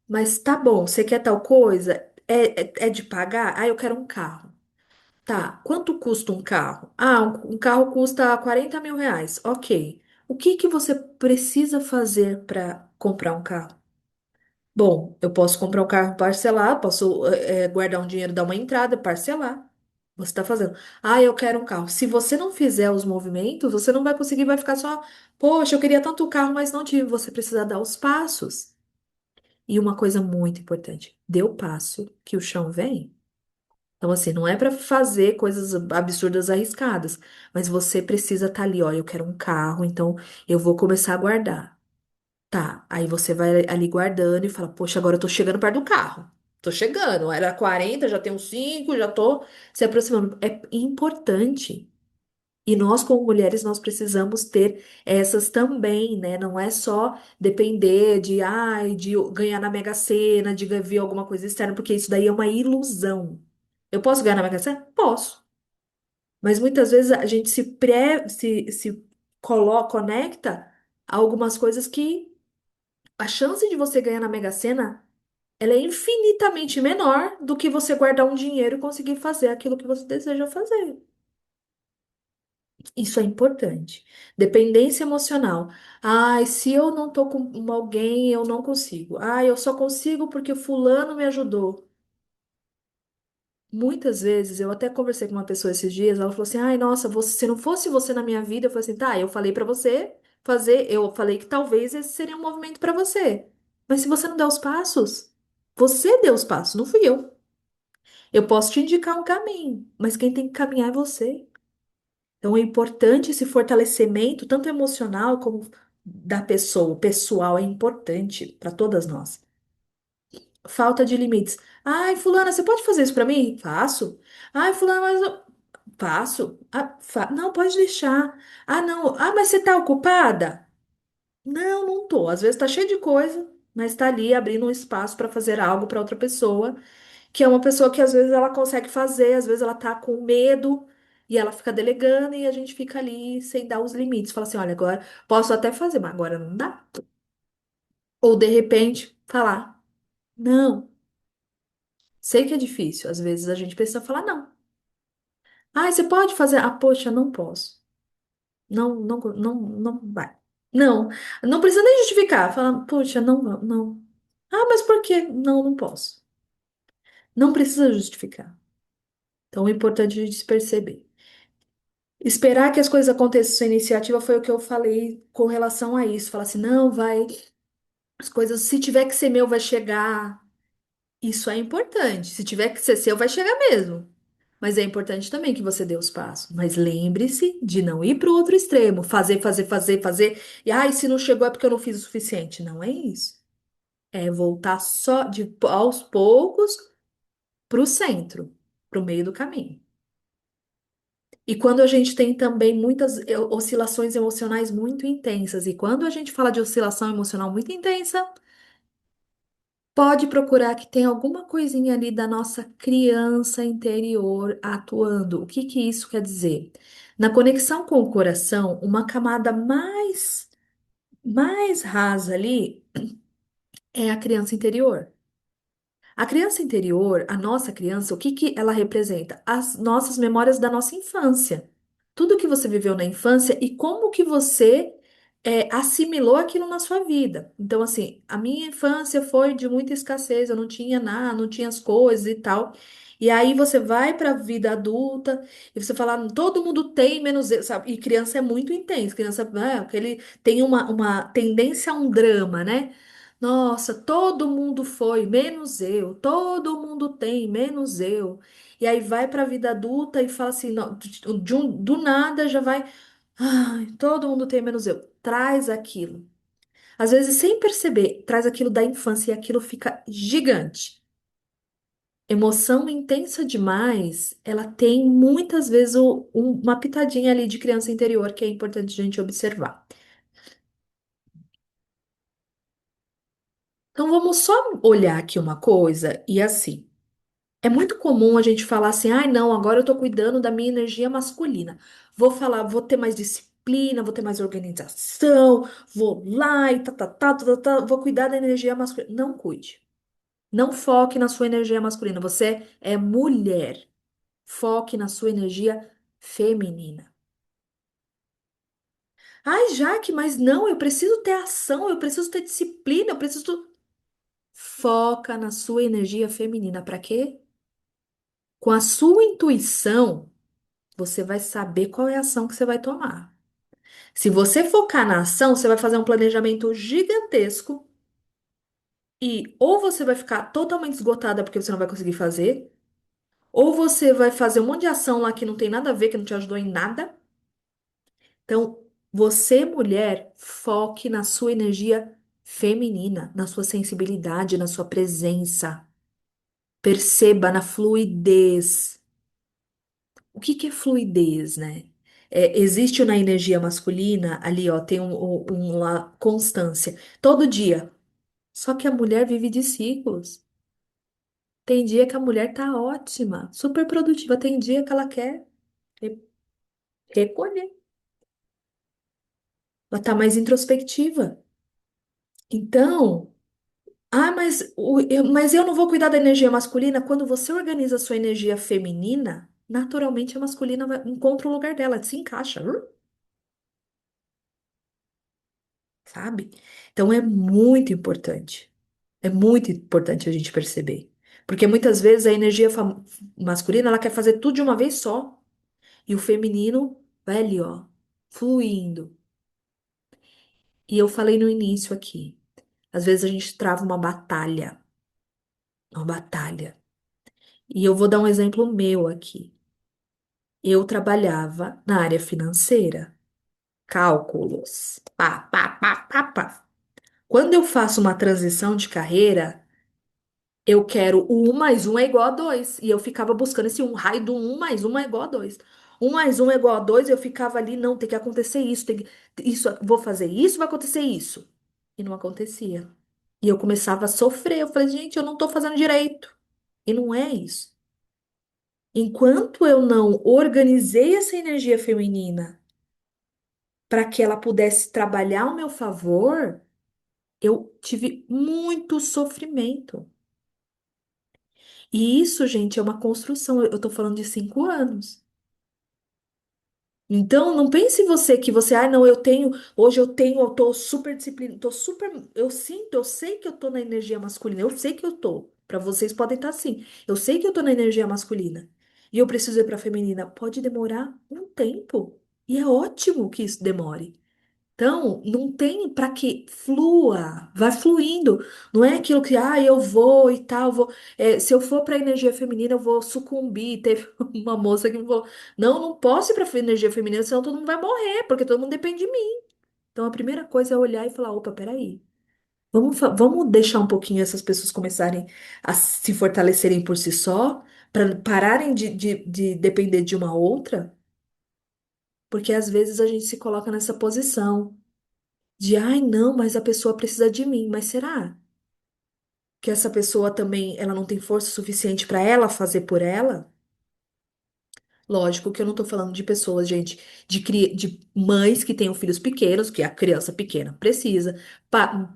Mas tá bom, você quer tal coisa? É de pagar? Ah, eu quero um carro. Tá, quanto custa um carro? Ah, um carro custa R$ 40.000. Ok. O que que você precisa fazer para comprar um carro? Bom, eu posso comprar um carro parcelado, posso guardar um dinheiro, dar uma entrada, parcelar. Você está fazendo. Ah, eu quero um carro. Se você não fizer os movimentos, você não vai conseguir, vai ficar só, poxa, eu queria tanto o carro, mas não tive. Você precisa dar os passos. E uma coisa muito importante, dê o passo que o chão vem. Então, assim, não é para fazer coisas absurdas, arriscadas, mas você precisa estar ali, ó, eu quero um carro, então eu vou começar a guardar. Tá, aí você vai ali guardando e fala, poxa, agora eu tô chegando perto do carro. Tô chegando. Era 40, já tenho 5, já tô se aproximando. É importante. E nós, como mulheres, nós precisamos ter essas também, né? Não é só depender de, ai, de ganhar na Mega Sena, de ver alguma coisa externa, porque isso daí é uma ilusão. Eu posso ganhar na Mega Sena? Posso. Mas muitas vezes a gente se conecta a algumas coisas que a chance de você ganhar na Mega Sena, ela é infinitamente menor do que você guardar um dinheiro e conseguir fazer aquilo que você deseja fazer. Isso é importante. Dependência emocional. Ai, se eu não tô com alguém, eu não consigo. Ai, eu só consigo porque fulano me ajudou. Muitas vezes, eu até conversei com uma pessoa esses dias, ela falou assim: "Ai, nossa, se não fosse você na minha vida", eu falei assim: "Tá, eu falei pra você fazer, eu falei que talvez esse seria um movimento pra você. Mas se você não der os passos, você deu os passos, não fui eu. Eu posso te indicar um caminho, mas quem tem que caminhar é você." Então é importante esse fortalecimento, tanto emocional como da pessoa, o pessoal é importante para todas nós. Falta de limites. Ai, fulana, você pode fazer isso para mim? Faço. Ai, fulana, mas eu faço. Ah, não, pode deixar. Ah, não. Ah, mas você tá ocupada? Não, não tô. Às vezes tá cheio de coisa, mas tá ali abrindo um espaço para fazer algo para outra pessoa, que é uma pessoa que às vezes ela consegue fazer, às vezes ela tá com medo e ela fica delegando e a gente fica ali sem dar os limites. Fala assim, olha, agora posso até fazer, mas agora não dá. Ou de repente falar, não, sei que é difícil, às vezes a gente precisa falar não. Ah, você pode fazer? Ah, poxa, não posso. Não, não, não, não vai. Não, não precisa nem justificar. Fala, poxa, não, não. Ah, mas por quê? Não, não posso. Não precisa justificar. Então, é importante a gente se perceber. Esperar que as coisas aconteçam, sua iniciativa foi o que eu falei com relação a isso. Falar assim, não, vai, as coisas, se tiver que ser meu, vai chegar. Isso é importante. Se tiver que ser seu, vai chegar mesmo. Mas é importante também que você dê os passos. Mas lembre-se de não ir para o outro extremo. Fazer, fazer, fazer, fazer. E, ai, se não chegou é porque eu não fiz o suficiente. Não é isso. É voltar só aos poucos para o centro, para o meio do caminho. E quando a gente tem também muitas oscilações emocionais muito intensas, e quando a gente fala de oscilação emocional muito intensa, pode procurar que tem alguma coisinha ali da nossa criança interior atuando. O que que isso quer dizer? Na conexão com o coração, uma camada mais rasa ali é a criança interior. A criança interior, a nossa criança, o que que ela representa? As nossas memórias da nossa infância. Tudo que você viveu na infância e como que você assimilou aquilo na sua vida. Então, assim, a minha infância foi de muita escassez, eu não tinha nada, não tinha as coisas e tal. E aí você vai para a vida adulta e você fala, todo mundo tem, menos eu, sabe? E criança é muito intenso, criança, ele tem uma tendência a um drama, né? Nossa, todo mundo foi, menos eu. Todo mundo tem, menos eu. E aí vai para a vida adulta e fala assim, não, do nada já vai. Ai, todo mundo tem, menos eu. Traz aquilo. Às vezes, sem perceber, traz aquilo da infância e aquilo fica gigante. Emoção intensa demais, ela tem muitas vezes uma pitadinha ali de criança interior que é importante a gente observar. Então vamos só olhar aqui uma coisa e assim. É muito comum a gente falar assim, ai não, agora eu tô cuidando da minha energia masculina. Vou falar, vou ter mais disciplina, vou ter mais organização, vou lá e vou cuidar da energia masculina. Não cuide. Não foque na sua energia masculina. Você é mulher. Foque na sua energia feminina. Ai, Jaque, mas não, eu preciso ter ação, eu preciso ter disciplina, eu preciso. Foca na sua energia feminina. Para quê? Com a sua intuição, você vai saber qual é a ação que você vai tomar. Se você focar na ação, você vai fazer um planejamento gigantesco e ou você vai ficar totalmente esgotada porque você não vai conseguir fazer, ou você vai fazer um monte de ação lá que não tem nada a ver, que não te ajudou em nada. Então, você, mulher, foque na sua energia feminina, na sua sensibilidade, na sua presença. Perceba na fluidez. O que que é fluidez, né? Existe na energia masculina, ali, ó, tem uma constância. Todo dia. Só que a mulher vive de ciclos. Tem dia que a mulher tá ótima, super produtiva. Tem dia que ela quer re- recolher. Ela tá mais introspectiva. Então, mas eu não vou cuidar da energia masculina. Quando você organiza a sua energia feminina, naturalmente a masculina encontra o lugar dela, se encaixa, sabe? Então é muito importante. É muito importante a gente perceber. Porque muitas vezes a energia masculina, ela quer fazer tudo de uma vez só. E o feminino vai ali, ó, fluindo. E eu falei no início aqui, às vezes a gente trava uma batalha, uma batalha. E eu vou dar um exemplo meu aqui. Eu trabalhava na área financeira, cálculos, pá, pá, pá, pá, pá. Quando eu faço uma transição de carreira, eu quero o 1 mais 1 é igual a 2. E eu ficava buscando esse um raio do 1 mais 1 é igual a 2. 1 mais 1 é igual a 2, eu ficava ali, não, tem que acontecer isso, isso, vou fazer isso, vai acontecer isso. E não acontecia. E eu começava a sofrer. Eu falei, gente, eu não tô fazendo direito. E não é isso. Enquanto eu não organizei essa energia feminina para que ela pudesse trabalhar ao meu favor, eu tive muito sofrimento. E isso, gente, é uma construção. Eu tô falando de 5 anos. Então, não pense você que você, não, hoje eu tenho, eu tô super disciplinada, tô super, eu sinto, eu sei que eu tô na energia masculina, eu sei que eu tô. Para vocês podem estar assim. Eu sei que eu tô na energia masculina. E eu preciso ir para feminina. Pode demorar um tempo. E é ótimo que isso demore. Então, não tem para que flua, vai fluindo. Não é aquilo que, eu vou e tal, vou. Se eu for para energia feminina, eu vou sucumbir. Teve uma moça que me falou: não, não posso ir para energia feminina, senão todo mundo vai morrer, porque todo mundo depende de mim. Então, a primeira coisa é olhar e falar: opa, peraí, vamos deixar um pouquinho essas pessoas começarem a se fortalecerem por si só, para pararem de depender de uma outra, porque às vezes a gente se coloca nessa posição. De, não, mas a pessoa precisa de mim. Mas será que essa pessoa também, ela não tem força suficiente para ela fazer por ela? Lógico que eu não tô falando de pessoas, gente, de mães que tenham filhos pequenos, que a criança pequena precisa,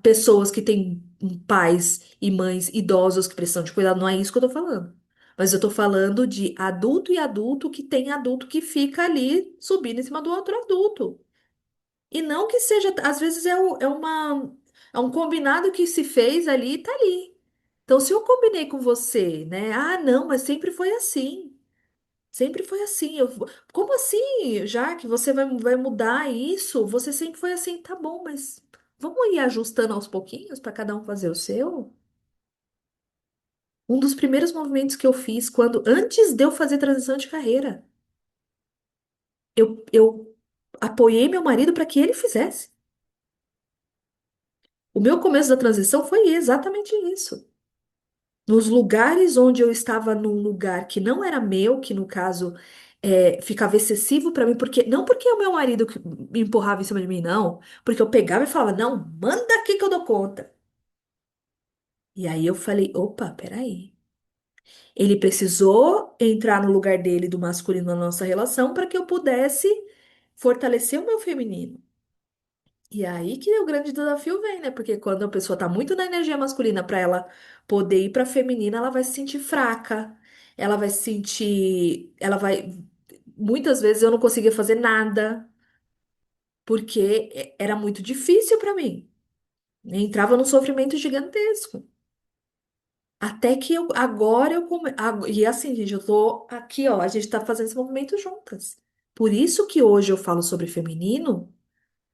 pessoas que têm pais e mães idosos que precisam de cuidado, não é isso que eu tô falando. Mas eu tô falando de adulto e adulto que tem adulto que fica ali subindo em cima do outro adulto. E não que seja, às vezes é um combinado que se fez ali e tá ali. Então, se eu combinei com você, né? Não, mas sempre foi assim. Sempre foi assim. Como assim? Já que você vai mudar isso, você sempre foi assim, tá bom, mas vamos ir ajustando aos pouquinhos para cada um fazer o seu? Um dos primeiros movimentos que eu fiz antes de eu fazer transição de carreira, eu apoiei meu marido para que ele fizesse. O meu começo da transição foi exatamente isso. Nos lugares onde eu estava num lugar que não era meu, que no caso ficava excessivo para mim, porque não porque é o meu marido que me empurrava em cima de mim, não, porque eu pegava e falava, não, manda aqui que eu dou conta. E aí eu falei, opa, peraí. Ele precisou entrar no lugar dele do masculino na nossa relação para que eu pudesse fortalecer o meu feminino. E aí que o grande desafio vem, né? Porque quando a pessoa tá muito na energia masculina para ela poder ir para feminina, ela vai se sentir fraca. Ela vai se sentir, ela vai muitas vezes eu não conseguia fazer nada, porque era muito difícil para mim. Entrava num sofrimento gigantesco. Até que agora e assim, gente, eu tô aqui, ó, a gente tá fazendo esse movimento juntas. Por isso que hoje eu falo sobre feminino,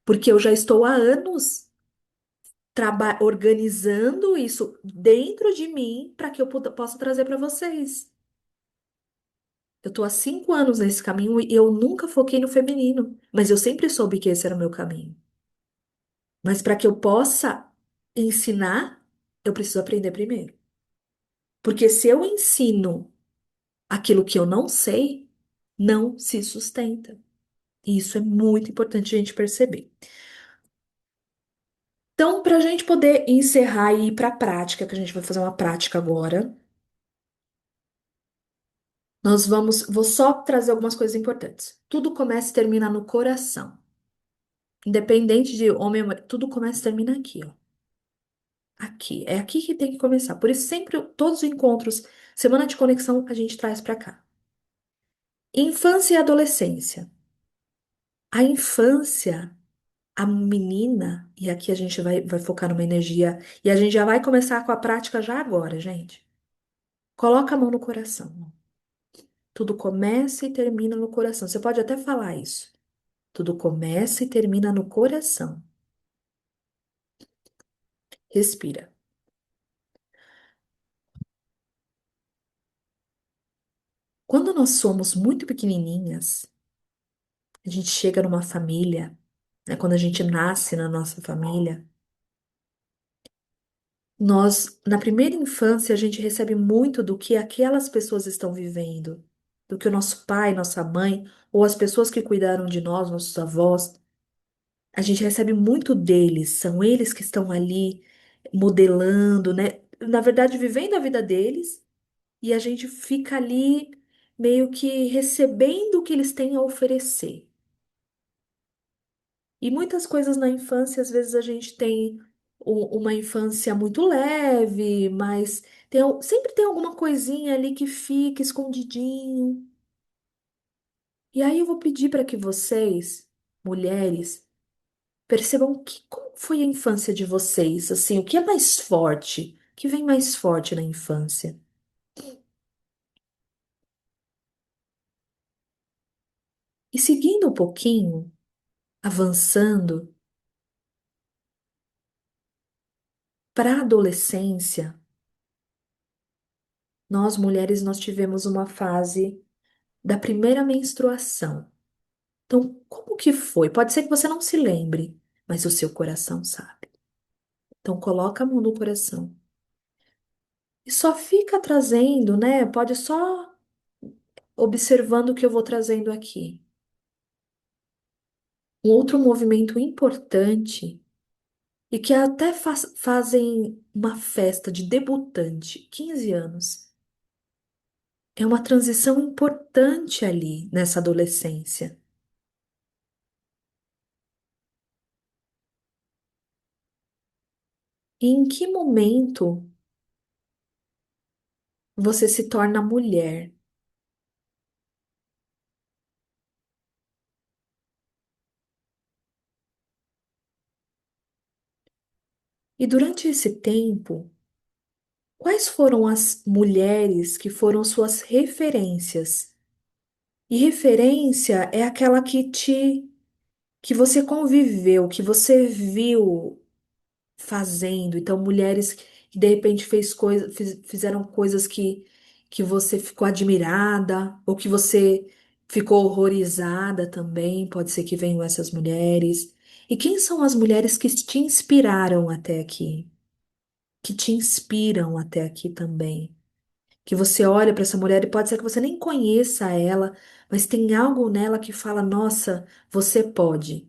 porque eu já estou há anos organizando isso dentro de mim para que eu possa trazer para vocês. Eu tô há 5 anos nesse caminho e eu nunca foquei no feminino, mas eu sempre soube que esse era o meu caminho. Mas para que eu possa ensinar, eu preciso aprender primeiro. Porque se eu ensino aquilo que eu não sei, não se sustenta. E isso é muito importante a gente perceber. Então, para a gente poder encerrar e ir para a prática, que a gente vai fazer uma prática agora, vou só trazer algumas coisas importantes. Tudo começa e termina no coração. Independente de homem ou mulher, tudo começa e termina aqui, ó. Aqui. É aqui que tem que começar. Por isso, sempre, todos os encontros, semana de conexão, a gente traz para cá. Infância e adolescência. A infância, a menina, e aqui a gente vai focar numa energia, e a gente já vai começar com a prática já agora, gente. Coloca a mão no coração. Tudo começa e termina no coração. Você pode até falar isso. Tudo começa e termina no coração. Respira. Quando nós somos muito pequenininhas, a gente chega numa família, né? Quando a gente nasce na nossa família, na primeira infância, a gente recebe muito do que aquelas pessoas estão vivendo, do que o nosso pai, nossa mãe, ou as pessoas que cuidaram de nós, nossos avós, a gente recebe muito deles, são eles que estão ali modelando, né? Na verdade, vivendo a vida deles, e a gente fica ali meio que recebendo o que eles têm a oferecer. E muitas coisas na infância, às vezes a gente tem uma infância muito leve, mas sempre tem alguma coisinha ali que fica escondidinho. E aí eu vou pedir para que vocês, mulheres, percebam como foi a infância de vocês, assim, o que é mais forte, o que vem mais forte na infância. E seguindo um pouquinho, avançando para a adolescência, nós mulheres nós tivemos uma fase da primeira menstruação. Então, como que foi? Pode ser que você não se lembre, mas o seu coração sabe. Então, coloca a mão no coração. E só fica trazendo, né? Pode só observando o que eu vou trazendo aqui. Um outro movimento importante e que até fazem uma festa de debutante, 15 anos. É uma transição importante ali nessa adolescência. E em que momento você se torna mulher? E durante esse tempo, quais foram as mulheres que foram suas referências? E referência é aquela que você conviveu, que você viu fazendo. Então, mulheres que de repente fizeram coisas que você ficou admirada, ou que você ficou horrorizada também. Pode ser que venham essas mulheres. E quem são as mulheres que te inspiraram até aqui? Que te inspiram até aqui também? Que você olha para essa mulher e pode ser que você nem conheça ela, mas tem algo nela que fala: nossa, você pode.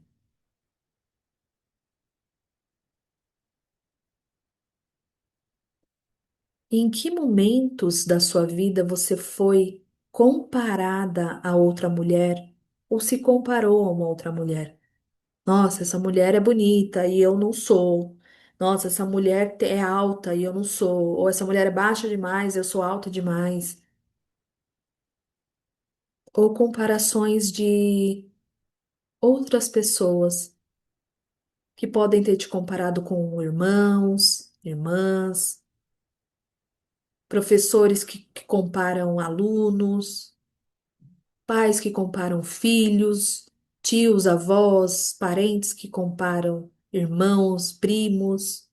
E em que momentos da sua vida você foi comparada a outra mulher ou se comparou a uma outra mulher? Nossa, essa mulher é bonita e eu não sou. Nossa, essa mulher é alta e eu não sou. Ou essa mulher é baixa demais, eu sou alta demais. Ou comparações de outras pessoas que podem ter te comparado com irmãos, irmãs, professores que comparam alunos, pais que comparam filhos, tios, avós, parentes que comparam irmãos, primos.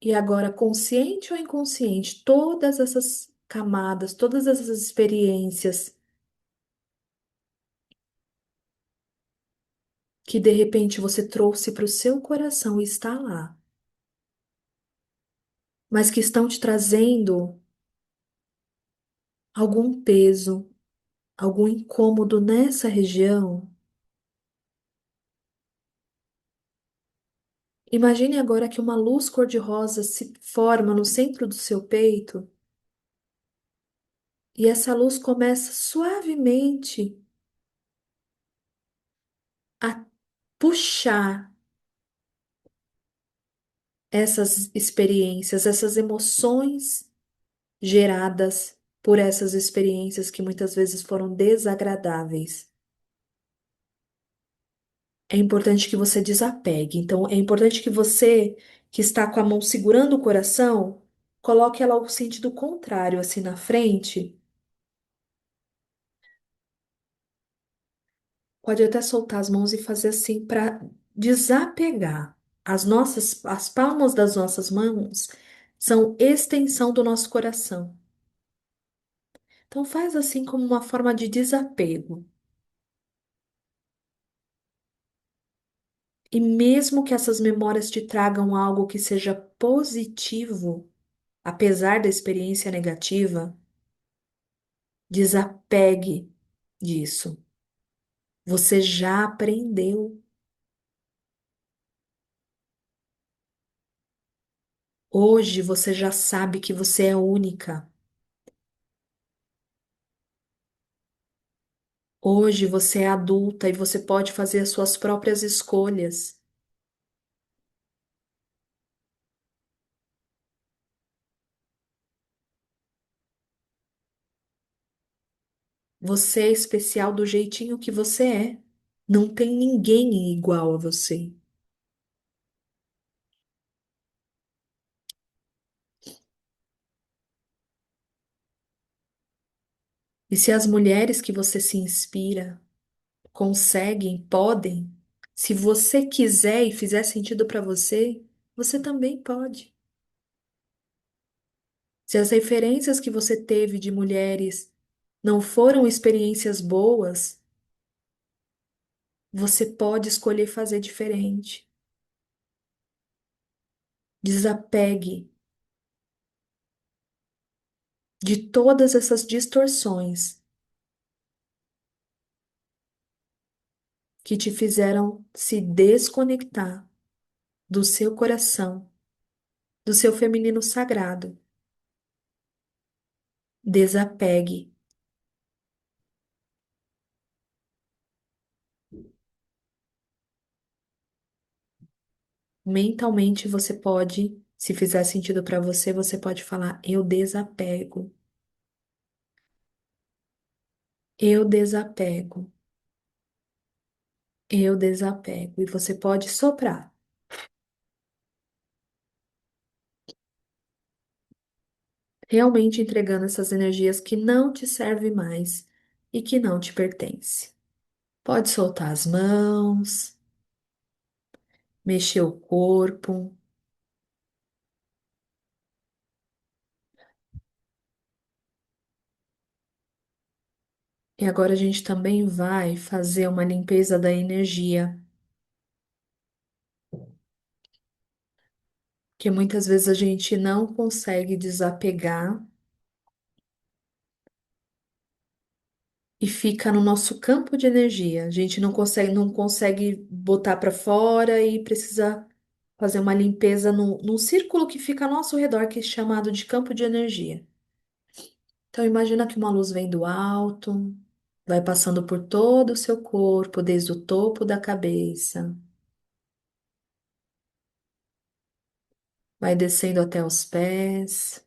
E agora, consciente ou inconsciente, todas essas camadas, todas essas experiências que de repente você trouxe para o seu coração e está lá. mas que estão te trazendo algum peso, algum incômodo nessa região. Imagine agora que uma luz cor-de-rosa se forma no centro do seu peito e essa luz começa suavemente a puxar essas experiências, essas emoções geradas por essas experiências que muitas vezes foram desagradáveis. É importante que você desapegue. Então, é importante que você, que está com a mão segurando o coração, coloque ela ao sentido contrário, assim na frente. Pode até soltar as mãos e fazer assim para desapegar. As palmas das nossas mãos são extensão do nosso coração. Então faz assim como uma forma de desapego. E mesmo que essas memórias te tragam algo que seja positivo, apesar da experiência negativa, desapegue disso. Você já aprendeu. Hoje você já sabe que você é única. Hoje você é adulta e você pode fazer as suas próprias escolhas. Você é especial do jeitinho que você é. Não tem ninguém igual a você. E se as mulheres que você se inspira conseguem, podem, se você quiser e fizer sentido para você, você também pode. Se as referências que você teve de mulheres não foram experiências boas, você pode escolher fazer diferente. Desapegue de todas essas distorções que te fizeram se desconectar do seu coração, do seu feminino sagrado. Desapegue. Mentalmente você pode, se fizer sentido para você, você pode falar: eu desapego, eu desapego, eu desapego. E você pode soprar, realmente entregando essas energias que não te servem mais e que não te pertencem. Pode soltar as mãos, mexer o corpo. E agora a gente também vai fazer uma limpeza da energia, que muitas vezes a gente não consegue desapegar e fica no nosso campo de energia. A gente não consegue botar para fora e precisa fazer uma limpeza num círculo que fica ao nosso redor, que é chamado de campo de energia. Então imagina que uma luz vem do alto, vai passando por todo o seu corpo, desde o topo da cabeça, vai descendo até os pés.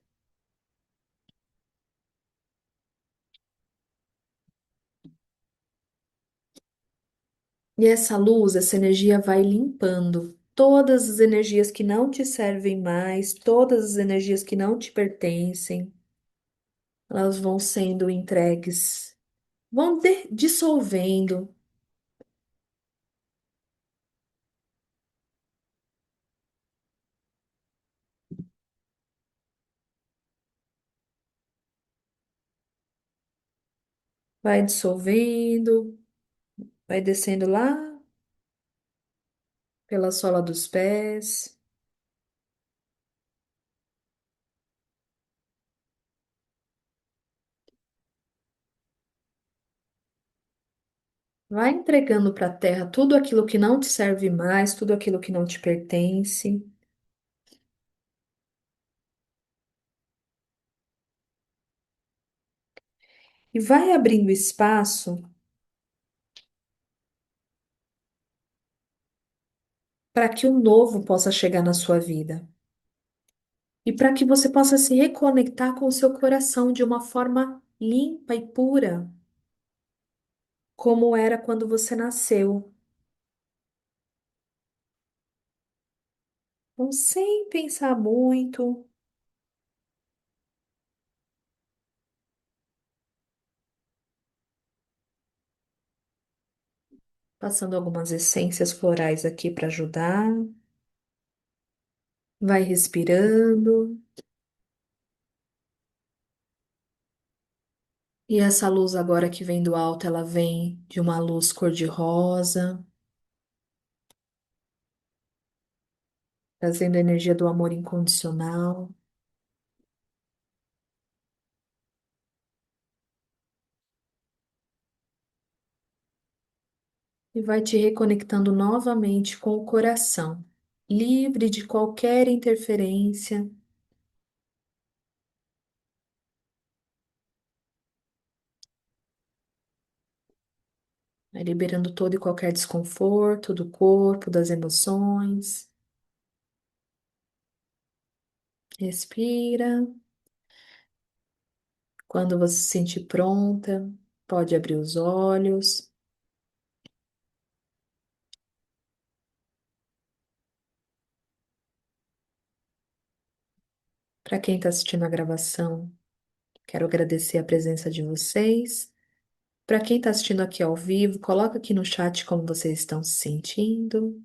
E essa luz, essa energia vai limpando todas as energias que não te servem mais, todas as energias que não te pertencem, elas vão sendo entregues, vão dissolvendo, vai dissolvendo, vai descendo lá pela sola dos pés, Vai entregando para a terra tudo aquilo que não te serve mais, tudo aquilo que não te pertence. E vai abrindo espaço para que o novo possa chegar na sua vida. E para que você possa se reconectar com o seu coração de uma forma limpa e pura, como era quando você nasceu. Então, sem pensar muito, passando algumas essências florais aqui para ajudar. Vai respirando. E essa luz agora que vem do alto, ela vem de uma luz cor-de-rosa, trazendo a energia do amor incondicional. E vai te reconectando novamente com o coração, livre de qualquer interferência, vai liberando todo e qualquer desconforto do corpo, das emoções. Respira. Quando você se sentir pronta, pode abrir os olhos. Para quem está assistindo a gravação, quero agradecer a presença de vocês. Para quem está assistindo aqui ao vivo, coloca aqui no chat como vocês estão se sentindo.